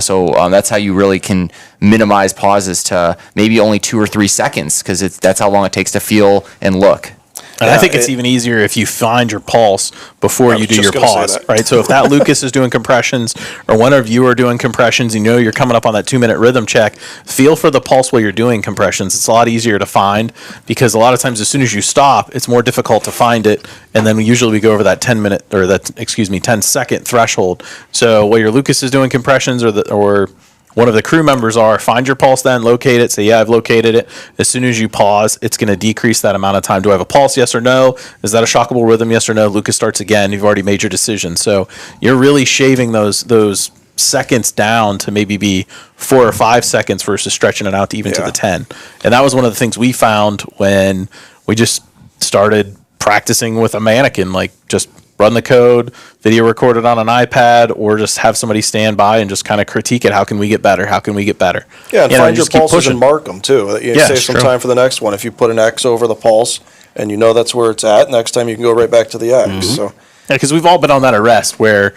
S4: So that's how you really can minimize pauses to maybe only 2 or 3 seconds, because that's how long it takes to feel and look.
S2: And I think it's even easier if you find your pulse before you do your pause, right? So if that Lucas is doing compressions, or one of you are doing compressions, you're coming up on that 2 minute rhythm check, feel for the pulse while you're doing compressions. It's a lot easier to find, because a lot of times as soon as you stop, it's more difficult to find it. And then we go over that 10 second threshold. So while your Lucas is doing compressions, or one of the crew members find your pulse, then locate it, say, yeah, I've located it. As soon as you pause, it's going to decrease that amount of time. Do I have a pulse? Yes or no? Is that a shockable rhythm? Yes or no? Lucas starts again. You've already made your decision. So you're really shaving those seconds down to maybe be 4 or 5 seconds versus stretching it out to even to the 10. And that was one of the things we found when we just started practicing with a mannequin, like just run the code, video record it on an iPad, or just have somebody stand by and just kind of critique it. How can we get better? How can we get better?
S5: Yeah, and find your pulses and mark them too. You save some time for the next one. If you put an X over the pulse and you know that's where it's at, next time you can go right back to the X. So.
S2: Yeah, because we've all been on that arrest where,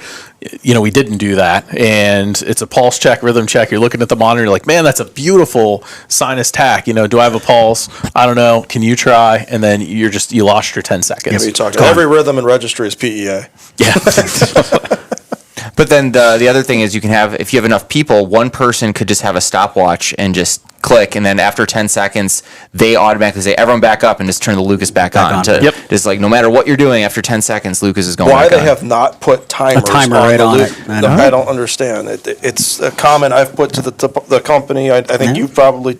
S2: we didn't do that, and it's a pulse check, rhythm check. You're looking at the monitor, you're like, man, that's a beautiful sinus tack. Do I have a pulse? I don't know. Can you try? And then you lost your 10 seconds.
S5: Yeah, you talked every rhythm and registry is PEA.
S2: Yeah.
S4: But then the other thing is, if you have enough people, one person could just have a stopwatch and just click, and then after 10 seconds, they automatically say, everyone back up, and just turn the Lucas back on. Just like, no matter what you're doing, after 10 seconds, Lucas is going back on.
S5: Why they have not put timers
S1: right on it.
S5: I don't understand. It's a comment I've put to the company. I think you probably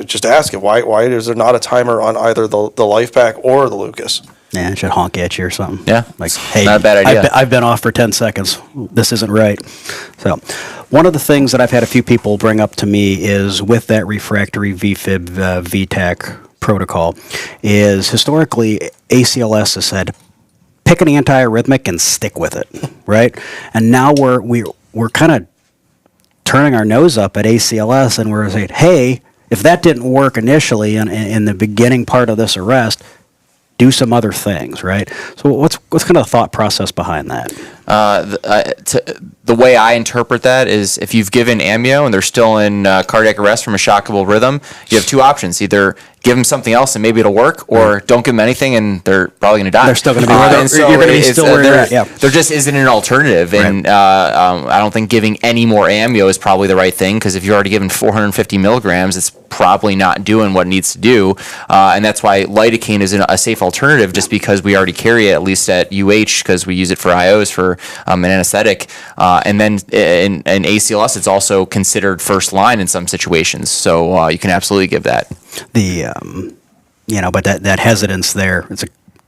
S5: just ask it. Why is there not a timer on either the life pack or the Lucas?
S1: Yeah, it should honk at you or something.
S4: Yeah.
S1: Like, hey,
S4: not a bad idea.
S1: I've been off for 10 seconds. This isn't right. So, one of the things that I've had a few people bring up to me is with that refractory VFib VTAC protocol is historically ACLS has said, pick an antiarrhythmic and stick with it, right? And now we're kind of turning our nose up at ACLS, and we're saying, hey, if that didn't work initially in the beginning part of this arrest, do some other things, right? So what's what's kind of the thought process behind that?
S4: The way I interpret that is if you've given amio and they're still in cardiac arrest from a shockable rhythm, you have two options. Either give them something else and maybe it'll work, or don't give them anything and they're probably going to die.
S1: They're still going to be where you're going to be still where you're at. Yeah.
S4: There just isn't an alternative. And I don't think giving any more amio is probably the right thing, because if you're already given 450 milligrams, it's probably not doing what it needs to do. And that's why lidocaine is a safe alternative, just because we already carry it, at least at UH, because we use it for IOs for an anesthetic. And then in ACLS, it's also considered first line in some situations. So you can absolutely give that.
S1: But that hesitance there,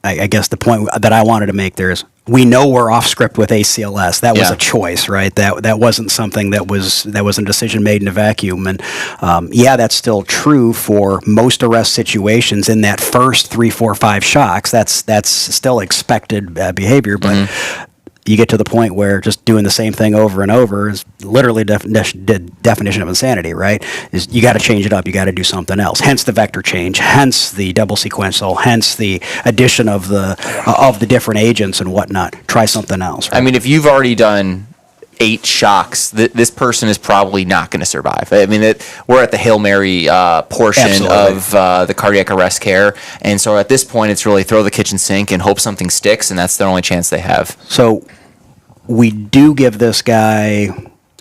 S1: I guess the point that I wanted to make there is, we know we're off script with ACLS. That was a choice, right? That wasn't something that was a decision made in a vacuum. And that's still true for most arrest situations. In that first 3, 4, 5 shocks, that's still expected behavior, but. You get to the point where just doing the same thing over and over is literally definition of insanity, right? Is you got to change it up. You got to do something else. Hence the vector change. Hence the double sequential. Hence the addition of the different agents and whatnot. Try something else. Right?
S4: I mean, if you've already done 8 shocks, this person is probably not going to survive. I mean, we're at the Hail Mary portion
S1: Absolutely.
S4: of the cardiac arrest care, and so at this point, it's really throw the kitchen sink and hope something sticks, and that's the only chance they have.
S1: So we do give this guy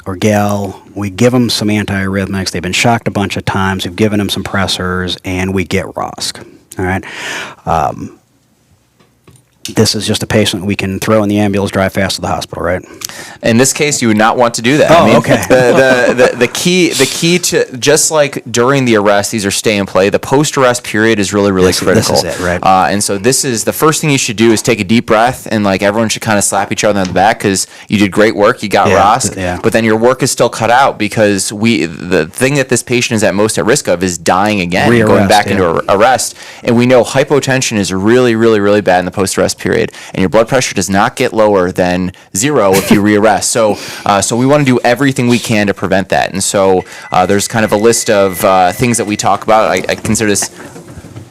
S1: or gal, we give them some antiarrhythmics. They've been shocked a bunch of times. We've given them some pressors, and we get ROSC. All right. This is just a patient we can throw in the ambulance, drive fast to the hospital, right?
S4: In this case, you would not want to do that.
S1: Okay.
S4: The key to, just like during the arrest, these are stay and play. The post-arrest period is really critical.
S1: This is it, right?
S4: And so this is the first thing you should do is take a deep breath, and like everyone should kind of slap each other on the back, because you did great work, you got ROSC, but then your work is still cut out, because the thing that this patient is at most at risk of is dying again, going back into arrest. And we know hypotension is really bad in the post-arrest period, and your blood pressure does not get lower than 0 if you re-arrest. So we want to do everything we can to prevent that. And so there's kind of a list of things that we talk about. I consider this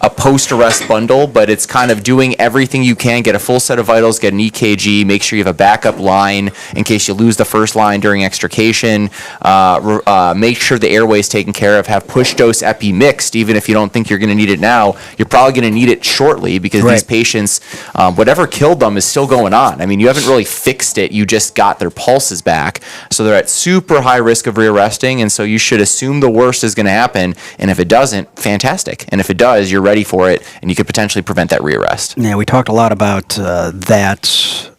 S4: a post-arrest bundle, but it's kind of doing everything you can, get a full set of vitals, get an EKG, make sure you have a backup line in case you lose the first line during extrication, make sure the airway is taken care of, have push-dose epi mixed, even if you don't think you're going to need it now, you're probably going to need it shortly, because these patients, whatever killed them is still going on. I mean, you haven't really fixed it, you just got their pulses back, so they're at super high risk of re-arresting, and so you should assume the worst is going to happen, and if it doesn't, fantastic, and if it does, you're ready for it, and you could potentially prevent that rearrest.
S1: Yeah, we talked a lot about that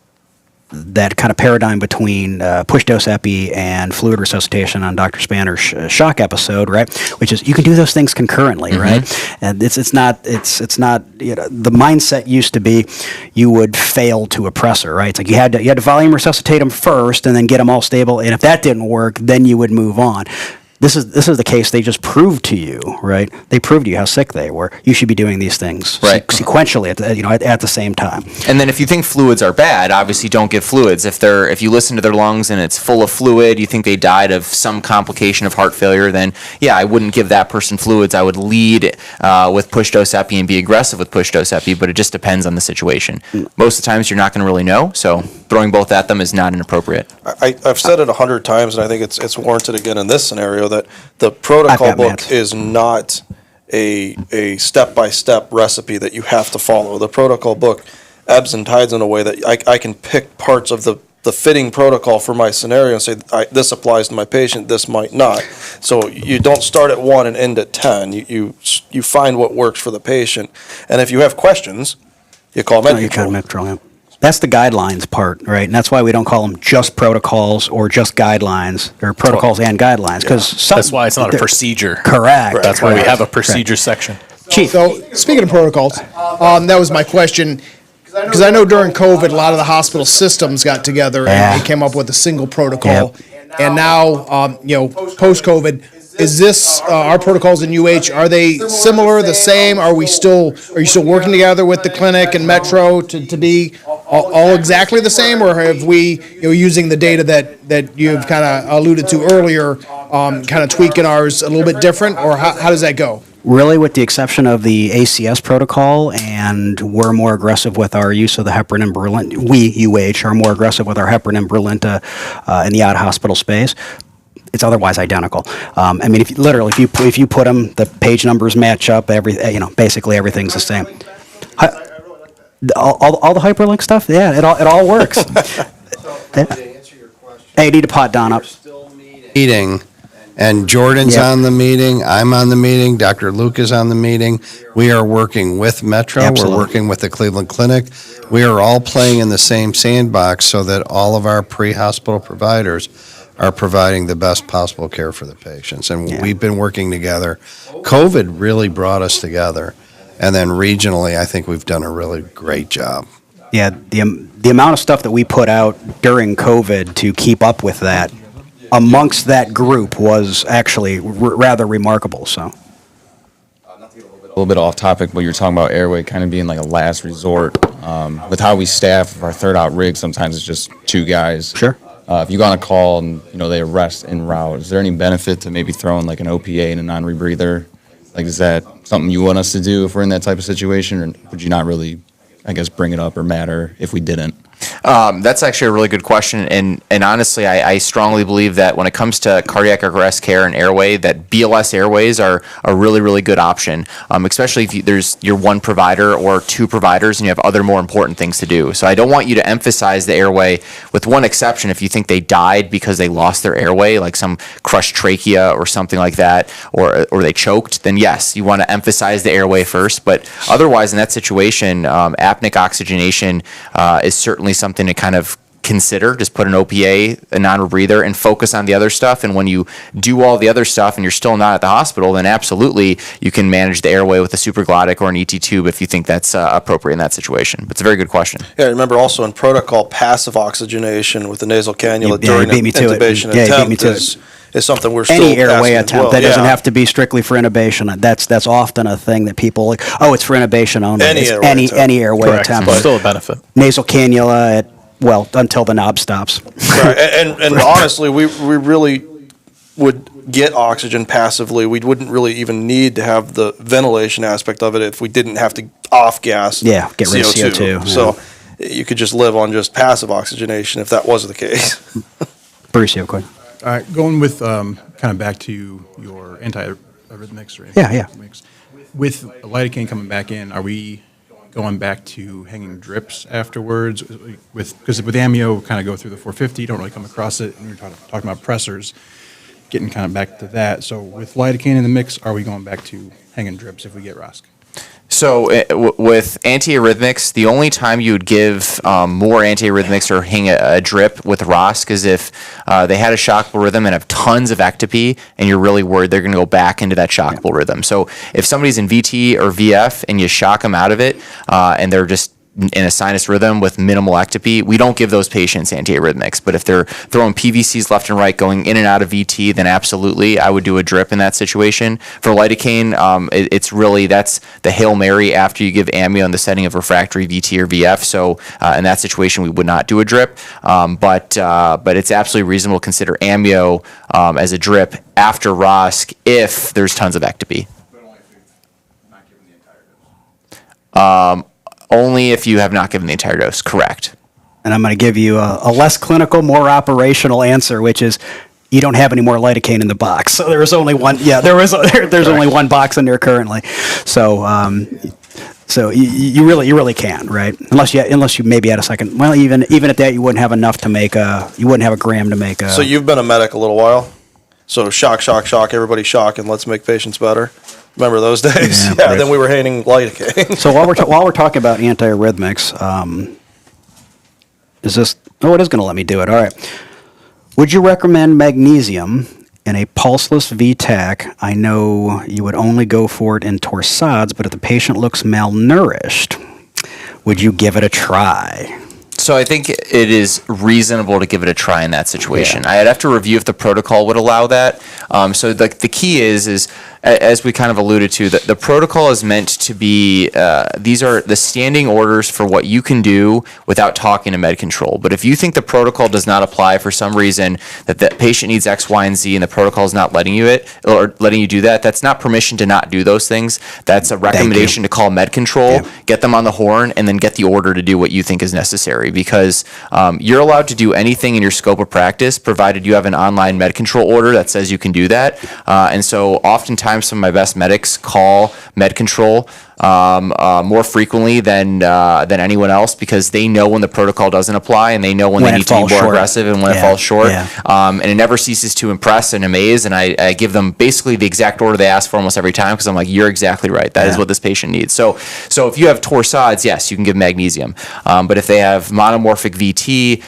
S1: kind of paradigm between push dose epi and fluid resuscitation on Dr. Spanner's shock episode, right? Which is you can do those things concurrently, right? And it's not the mindset used to be you would fail to a pressor, right? It's like you had to volume resuscitate them first and then get them all stable, and if that didn't work, then you would move on. This is the case. They just proved to you, right? They proved to you how sick they were. You should be doing these things sequentially at the same time.
S4: And then if you think fluids are bad, obviously don't give fluids. If you listen to their lungs and it's full of fluid, you think they died of some complication of heart failure, then I wouldn't give that person fluids. I would lead with push dose epi and be aggressive with push dose epi, but it just depends on the situation. Most of the times you're not going to really know, so throwing both at them is not inappropriate.
S5: I've said it 100 times, and I think it's warranted again in this scenario, that the protocol book is not a step-by-step recipe that you have to follow. The protocol book ebbs and tides in a way that I can pick parts of the fitting protocol for my scenario and say, this applies to my patient, this might not. So you don't start at 1 and end at 10. You find what works for the patient. And if you have questions, you call Med-Control.
S1: That's the guidelines part, right? And that's why we don't call them just protocols or just guidelines, or protocols and guidelines, because
S2: that's why it's not a procedure.
S1: Correct.
S2: That's why we have a procedure section.
S3: Chief. So speaking of protocols, that was my question, because I know during COVID, a lot of the hospital systems got together and they came up with a single protocol. And now, post-COVID, is this our protocols in UH? Are they similar, the same? Are you still working together with the clinic and Metro to be all exactly the same, or have we, using the data that you've kind of alluded to earlier, kind of tweaking ours a little bit different, or how does that go?
S1: really, with the exception of the ACS protocol, and we're more aggressive with our use of the heparin and Brilinta. We, UH, are more aggressive with our heparin and Brilinta in the out-hospital space. It's otherwise identical. I mean, if you put them, the page numbers match up. Basically everything's the same. All the hyperlink stuff, yeah, it all works. Hey, you need to pot Don up.
S6: Meeting, and Jordan's on the meeting, I'm on the meeting, Dr. Luke is on the meeting. We are working with Metro,
S1: Absolutely.
S6: We're working with the Cleveland Clinic. We are all playing in the same sandbox so that all of our pre-hospital providers are providing the best possible care for the patients. And we've been working together. COVID really brought us together. And then regionally, I think we've done a really great job.
S1: Yeah, the amount of stuff that we put out during COVID to keep up with that amongst that group was actually rather remarkable. So,
S9: a little bit off topic, but you're talking about airway kind of being like a last resort. With how we staff our third out rig, sometimes it's just two guys.
S1: Sure.
S9: If you go on a call and they arrest en route, is there any benefit to maybe throwing like an OPA and a non-rebreather? Like, is that something you want us to do if we're in that type of situation, or would you not really, I guess, bring it up or matter if we didn't?
S4: That's actually a really good question, and honestly, I strongly believe that when it comes to cardiac arrest care and airway, that BLS airways are a really, really good option, especially if you're one provider or two providers and you have other more important things to do. So I don't want you to emphasize the airway, with one exception. If you think they died because they lost their airway, like some crushed trachea or something like that, or they choked, then yes, you want to emphasize the airway first. But otherwise, in that situation, apneic oxygenation is certainly something to kind of consider. Just put an OPA, a non-rebreather, and focus on the other stuff. And when you do all the other stuff and you're still not at the hospital, then absolutely you can manage the airway with a supraglottic or an ET tube if you think that's appropriate in that situation. But it's a very good question.
S5: Yeah, remember also in protocol, passive oxygenation with the nasal cannula during
S1: beat me to it.
S5: intubation
S1: Yeah, you beat me
S5: attempt
S1: to
S5: is something we're still
S1: any airway
S5: asking as
S1: attempt
S5: well.
S1: that doesn't have to be strictly for intubation. That's often a thing that people like. Oh, it's for intubation only.
S5: Any
S1: It's
S5: airway attempt.
S1: any airway
S2: Correct.
S1: attempt.
S2: Still a benefit.
S1: Nasal cannula until the knob stops.
S5: Right. And honestly, we really would get oxygen passively. We wouldn't really even need to have the ventilation aspect of it if we didn't have to off gas.
S1: Yeah, get rid of CO2.
S5: So you could just live on just passive oxygenation if that was the case.
S1: Bruce, you have a question?
S10: All right, going with kind of back to your anti-arrhythmics or
S1: Yeah.
S10: mix. With lidocaine coming back in, are we going back to hanging drips afterwards? Because with amio, kind of go through the 450, you don't really come across it, and we're talking about pressors, getting kind of back to that. So with lidocaine in the mix, are we going back to hanging drips if we get ROSC?
S4: So with antiarrhythmics, the only time you would give more antiarrhythmics or hang a drip with ROSC is if they had a shockable rhythm and have tons of ectopy, and you're really worried they're going to go back into that shockable rhythm. So if somebody's in VT or VF and you shock them out of it and they're just in a sinus rhythm with minimal ectopy, we don't give those patients antiarrhythmics. But if they're throwing PVCs left and right, going in and out of VT, then absolutely, I would do a drip in that situation. For lidocaine, it's really, that's the Hail Mary after you give amio in the setting of refractory VT or VF. So in that situation, we would not do a drip. But it's absolutely reasonable to consider amio as a drip after ROSC if there's tons of ectopy.
S9: But only if you're not giving the entire dose.
S4: Only if you have not given the entire dose, correct.
S1: And I'm going to give you a less clinical, more operational answer, which is you don't have any more lidocaine in the box. So there was only one. Yeah, there's only one box in there currently. So you really can, right? Unless you maybe had a second. Well, even at that, you wouldn't have enough to make you wouldn't have a gram to make a.
S5: So you've been a medic a little while. So shock, everybody shock, and let's make patients better. Remember those days?
S1: Yeah,
S5: Yeah,
S1: right.
S5: then we were handing lidocaine.
S1: So while we're talking about antiarrhythmics, is this? Oh, it is going to let me do it. All right. Would you recommend magnesium in a pulseless VTAC? I know you would only go for it in torsades, but if the patient looks malnourished, would you give it a try?
S4: So I think it is reasonable to give it a try in that situation. I'd have to review if the protocol would allow that. So the key is as we kind of alluded to, the protocol is meant to be, these are the standing orders for what you can do without talking to med control. But if you think the protocol does not apply for some reason, that the patient needs X, Y, and Z, and the protocol is not letting you do that, that's not permission to not do those things. That's a recommendation to call med control, get them on the horn, and then get the order to do what you think is necessary. Because you're allowed to do anything in your scope of practice, provided you have an online med control order that says you can do that. And so oftentimes some of my best medics call med control more frequently than anyone else, because they know when the protocol doesn't apply, and they know when they need to be more aggressive and when it falls short. And it never ceases to impress and amaze. And I give them basically the exact order they ask for almost every time, because I'm like, you're exactly right. That is what this patient needs. So if you have torsades, yes, you can give magnesium. But if they have monomorphic VT,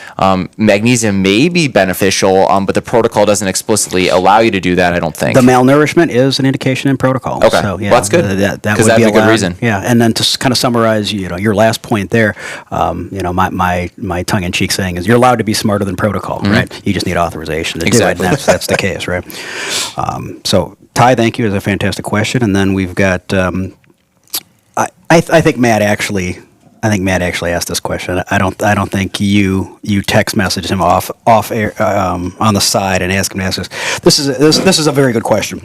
S4: magnesium may be beneficial, but the protocol doesn't explicitly allow you to do that, I don't think.
S1: The malnourishment is an indication in protocol.
S4: Okay,
S1: so,
S4: well, that's good.
S1: That
S4: Because
S1: would
S4: that's
S1: be
S4: a good
S1: allowed.
S4: reason.
S1: Yeah, and then to kind of summarize, your last point there, my tongue-in-cheek saying is you're allowed to be smarter than protocol, right? You just need authorization to
S4: Exactly.
S1: do it, and that's the case, right? So, Ty, thank you. It's a fantastic question, and then we've got. I think Matt actually asked this question. I don't think you text messaged him off air on the side and asked him to ask this. This is a very good question.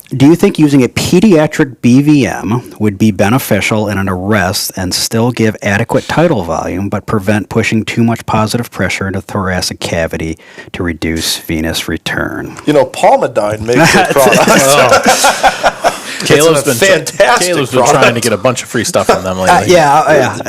S1: Do you think using a pediatric BVM would be beneficial in an arrest and still give adequate tidal volume, but prevent pushing too much positive pressure into the thoracic cavity to reduce venous return?
S5: Palmidine makes a product.
S2: Caleb's been
S5: fantastic
S2: trying to get a bunch of free stuff from them lately.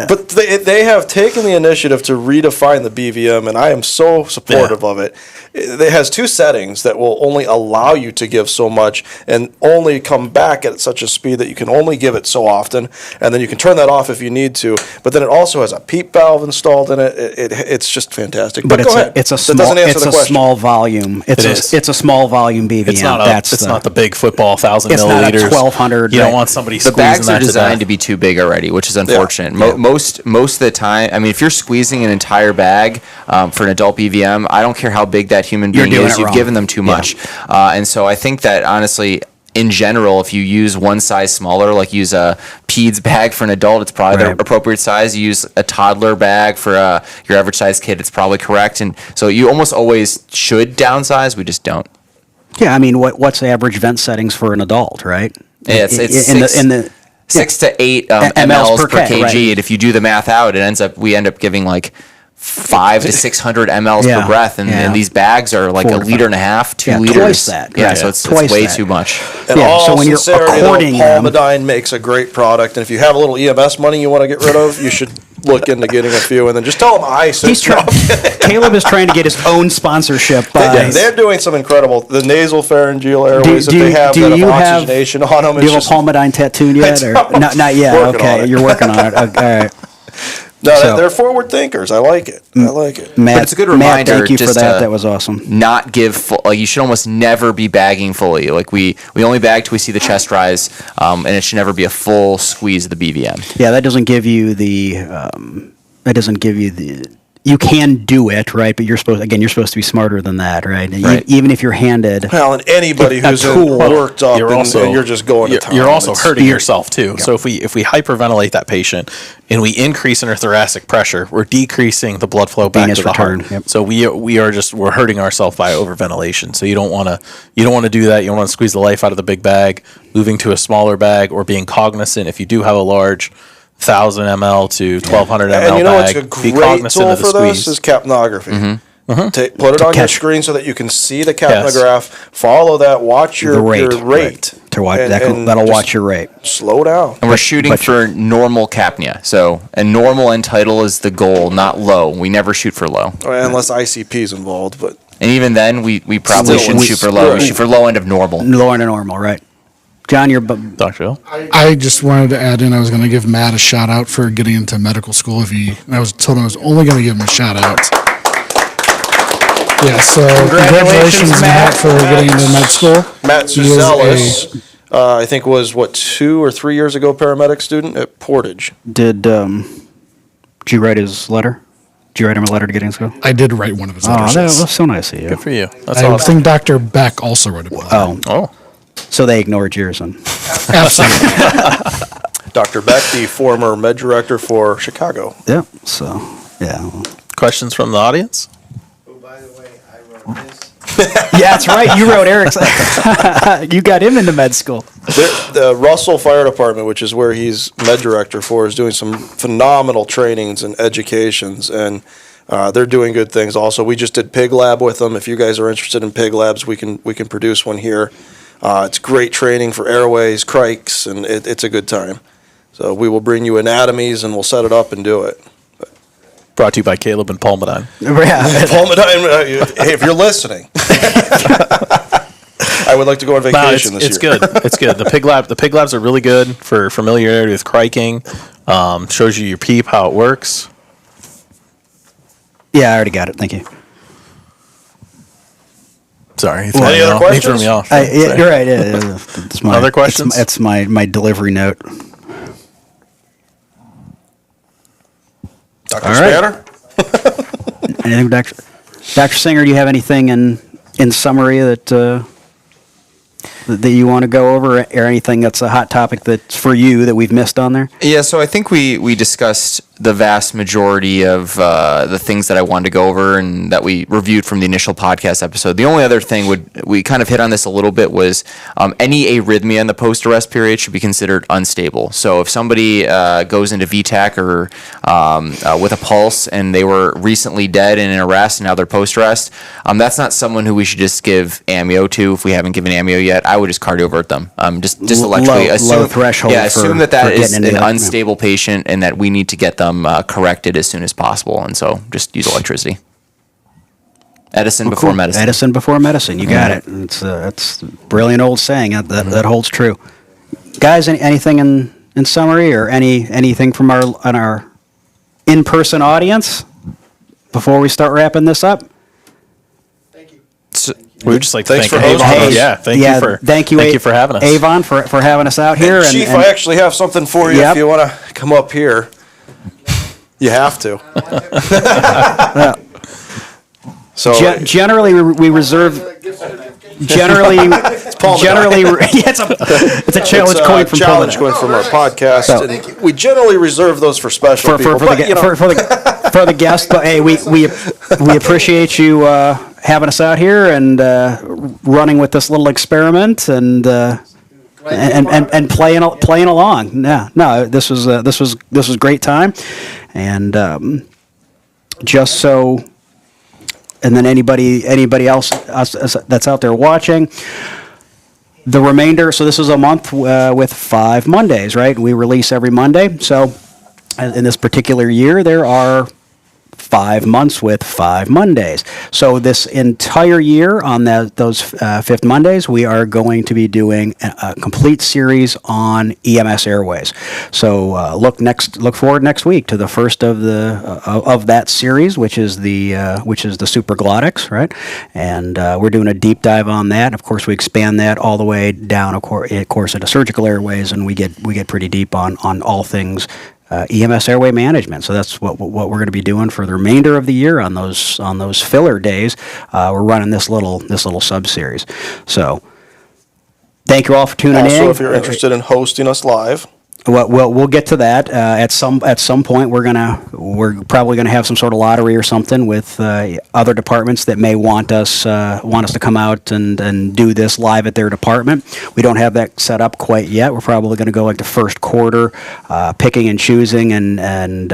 S5: But they have taken the initiative to redefine the BVM, and I am so supportive of it. It has two settings that will only allow you to give so much and only come back at such a speed that you can only give it so often, and then you can turn that off if you need to. But then it also has a PEEP valve installed in it. It's just fantastic. But go ahead.
S1: It's a
S5: small
S1: volume. It's a small volume BVM.
S2: It's not the big football 1,000
S1: it's
S2: milliliters.
S1: It's not a 1,200.
S2: You don't want somebody
S4: the
S2: squeezing
S4: bags
S2: that
S4: are designed to be too big already, which is unfortunate. Most of the time, I mean, if you're squeezing an entire bag for an adult BVM, I don't care how big that human being is, you've given them too much. And so I think that honestly, in general, if you use one size smaller, like use a peds bag for an adult, it's probably the appropriate size. You use a toddler bag for your average size kid, it's probably correct. And so you almost always should downsize. We just don't.
S1: Yeah, I mean, what's the average vent settings for an adult, right?
S4: Yeah, it's 6 to 8 mLs per kg, right. And if you do the math out, we end up giving like 500 to 600 mLs per breath, and these bags are like 1.5 liters, 2 liters.
S1: Twice that.
S4: Yeah, so it's way too much.
S5: And so when you're according, Palmidine makes a great product, and if you have a little EMS money you want to get rid of, you should look into getting a few, and then just tell them I said.
S1: Caleb is trying to get his own sponsorship.
S5: They're doing some incredible, the nasal pharyngeal airways that they have that have oxygenation on them.
S1: Do you have a Palmidine tattoo yet? Not yet. Okay, you're working on it. All right.
S5: No, they're forward thinkers. I like it.
S1: Matt,
S4: but it's a good reminder.
S1: Matt, thank you
S4: just
S1: for that. That was awesome.
S4: Not give full. Like you should almost never be bagging fully. Like we only bag till we see the chest rise, and it should never be a full squeeze of the BVM.
S1: Yeah, that doesn't give you the. You can do it, right? But you're supposed to be smarter than that, right? Even if you're handed.
S5: Well, and anybody who's worked up, and you're just going to town.
S2: You're also hurting yourself too. So if we hyperventilate that patient and we increase intrathoracic pressure, we're decreasing the blood flow back to the heart. Yep. So we're hurting ourselves by overventilation. So you don't want to do that. You don't want to squeeze the life out of the big bag, moving to a smaller bag, or being cognizant if you do have a large 1,000 ml to 1,200 ml bag.
S5: And what's a great tool for this is capnography. Put it on your screen so that you can see the capnograph. Follow that. Watch your rate.
S1: That'll watch your rate.
S5: Slow down.
S4: And we're shooting for normal capnia. So, and normal end tidal is the goal, not low. We never shoot for low.
S5: Unless ICP is involved.
S4: And even then, we probably shouldn't shoot for low. We shoot for low end of normal.
S1: Low end of normal, right. John, you're
S2: Dr. Hill.
S7: I just wanted to add in, I was going to give Matt a shout out for getting into medical school. I was told I was only going to give him a shout out. Yeah, so congratulations Matt, for getting into med school.
S5: Matt Zuzelis, I think was 2 or 3 years ago, paramedic student at Portage.
S1: Did you write his letter? Did you write him a letter to get into school?
S7: I did write one of his letters.
S1: Oh, that was so nice of you.
S2: Good for you.
S7: That's awesome. I think Dr. Beck also wrote a letter.
S2: Oh.
S1: So they ignored yours. And
S7: Absolutely.
S5: Dr. Beck, the former med director for Chicago.
S1: yeah. So yeah.
S2: Questions from the audience?
S6: Oh, by the way, I wrote this.
S1: Yeah, that's right. You wrote Eric's. You got him into med school.
S5: The Russell Fire Department, which is where he's med director for, is doing some phenomenal trainings and educations, and they're doing good things. Also, we just did Pig Lab with them. If you guys are interested in Pig Labs, we can produce one here. It's great training for airways, crikes, and it's a good time. So we will bring you anatomies, and we'll set it up and do it.
S2: Brought to you by Caleb and Palmadine.
S1: Yeah.
S5: Palmadine, hey, if you're listening, I would like to go on vacation this
S2: it's
S5: year.
S2: good. It's good. The pig labs are really good for familiarity with criking. Shows you your PEEP, how it works.
S1: Yeah, I already got it. Thank you.
S2: Sorry.
S5: Any other questions?
S2: Threw me off.
S1: Yeah, you're right. It's my,
S2: Other questions?
S1: It's my delivery note.
S5: Dr.
S1: All right.
S5: Spanner?
S1: Anything, Dr. Singer? Do you have anything in summary that you want to go over, or anything that's a hot topic that's for you that we've missed on there?
S4: Yeah, so I think we discussed the vast majority of the things that I wanted to go over and that we reviewed from the initial podcast episode. The only other thing we kind of hit on this a little bit was any arrhythmia in the post-arrest period should be considered unstable. So if somebody goes into VTAC or with a pulse and they were recently dead in an arrest and now they're post-arrest, that's not someone who we should just give amio to if we haven't given amio yet. I would just cardioavert them. Just electrically
S1: low threshold.
S4: Yeah, assume
S1: for
S4: that is
S1: getting
S4: an
S1: into that.
S4: unstable patient and that we need to get them corrected as soon as possible. And so just use electricity. Edison before
S1: Cool.
S4: medicine.
S1: Edison before medicine. You got it. It's a brilliant old saying that holds true. Guys, anything in summary, or anything from our in-person audience before we start wrapping this up?
S2: We would just like to
S5: Thanks
S2: thank
S5: for
S2: Avon.
S5: hosting us.
S2: Yeah, thank you for having us.
S1: Avon, for having us out here.
S5: Chief, I actually have something for you.
S1: Yep.
S5: If you want to come up here, you have to. So
S1: Generally, we reserve. Generally, yeah, it's a challenge coin from
S5: challenge
S1: Palmadine.
S5: coin from our podcast.
S1: So-
S5: And we generally reserve those for special people.
S1: for the guests. But hey, we appreciate you having us out here and running with this little experiment and playing along. Yeah, no, this was great time, and just so. And then anybody else that's out there watching, the remainder. So this is a month with 5 Mondays, right? We release every Monday. So in this particular year, there are 5 months with 5 Mondays. So this entire year on those fifth Mondays, we are going to be doing a complete series on EMS airways. So look forward next week to the first of that series, which is the superglottics, right? And we're doing a deep dive on that. Of course, we expand that all the way down, of course, into surgical airways, and we get pretty deep on all things EMS airway management. So that's what we're going to be doing for the remainder of the year on those filler days. We're running this little sub series. So thank you all for tuning in.
S5: Also, if you're interested in hosting us live,
S1: we'll get to that at some point. We're probably gonna have some sort of lottery or something with other departments that may want us to come out and do this live at their department. We don't have that set up quite yet. We're probably gonna go like the first quarter, picking and choosing and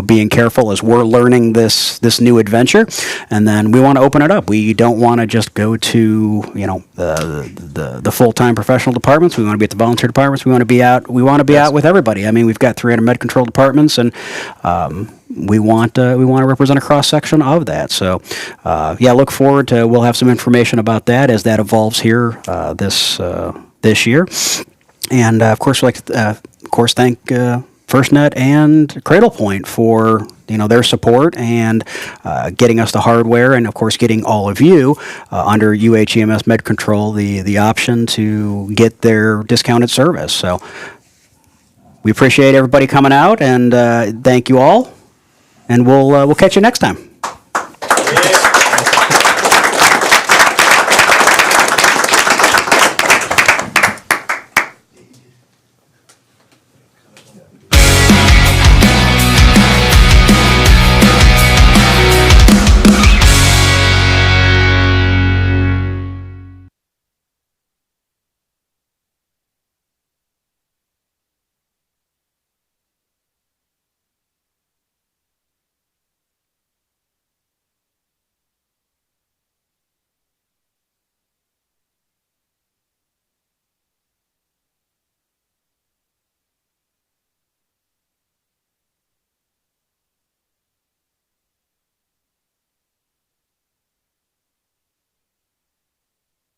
S1: being careful as we're learning this new adventure, and then we want to open it up. We don't want to just go to the full-time professional departments. We want to be at the volunteer departments. We want to be out. We want to be out with everybody. I mean, we've got 300 med control departments, and we want to represent a cross section of that. So, look forward to. We'll have some information about that as that evolves here this year, and of course, we'd like to thank FirstNet and Cradlepoint for their support and getting us the hardware, and of course getting all of you under UHEMS Med Control the option to get their discounted service. So we appreciate everybody coming out, and thank you all, and we'll catch you next time.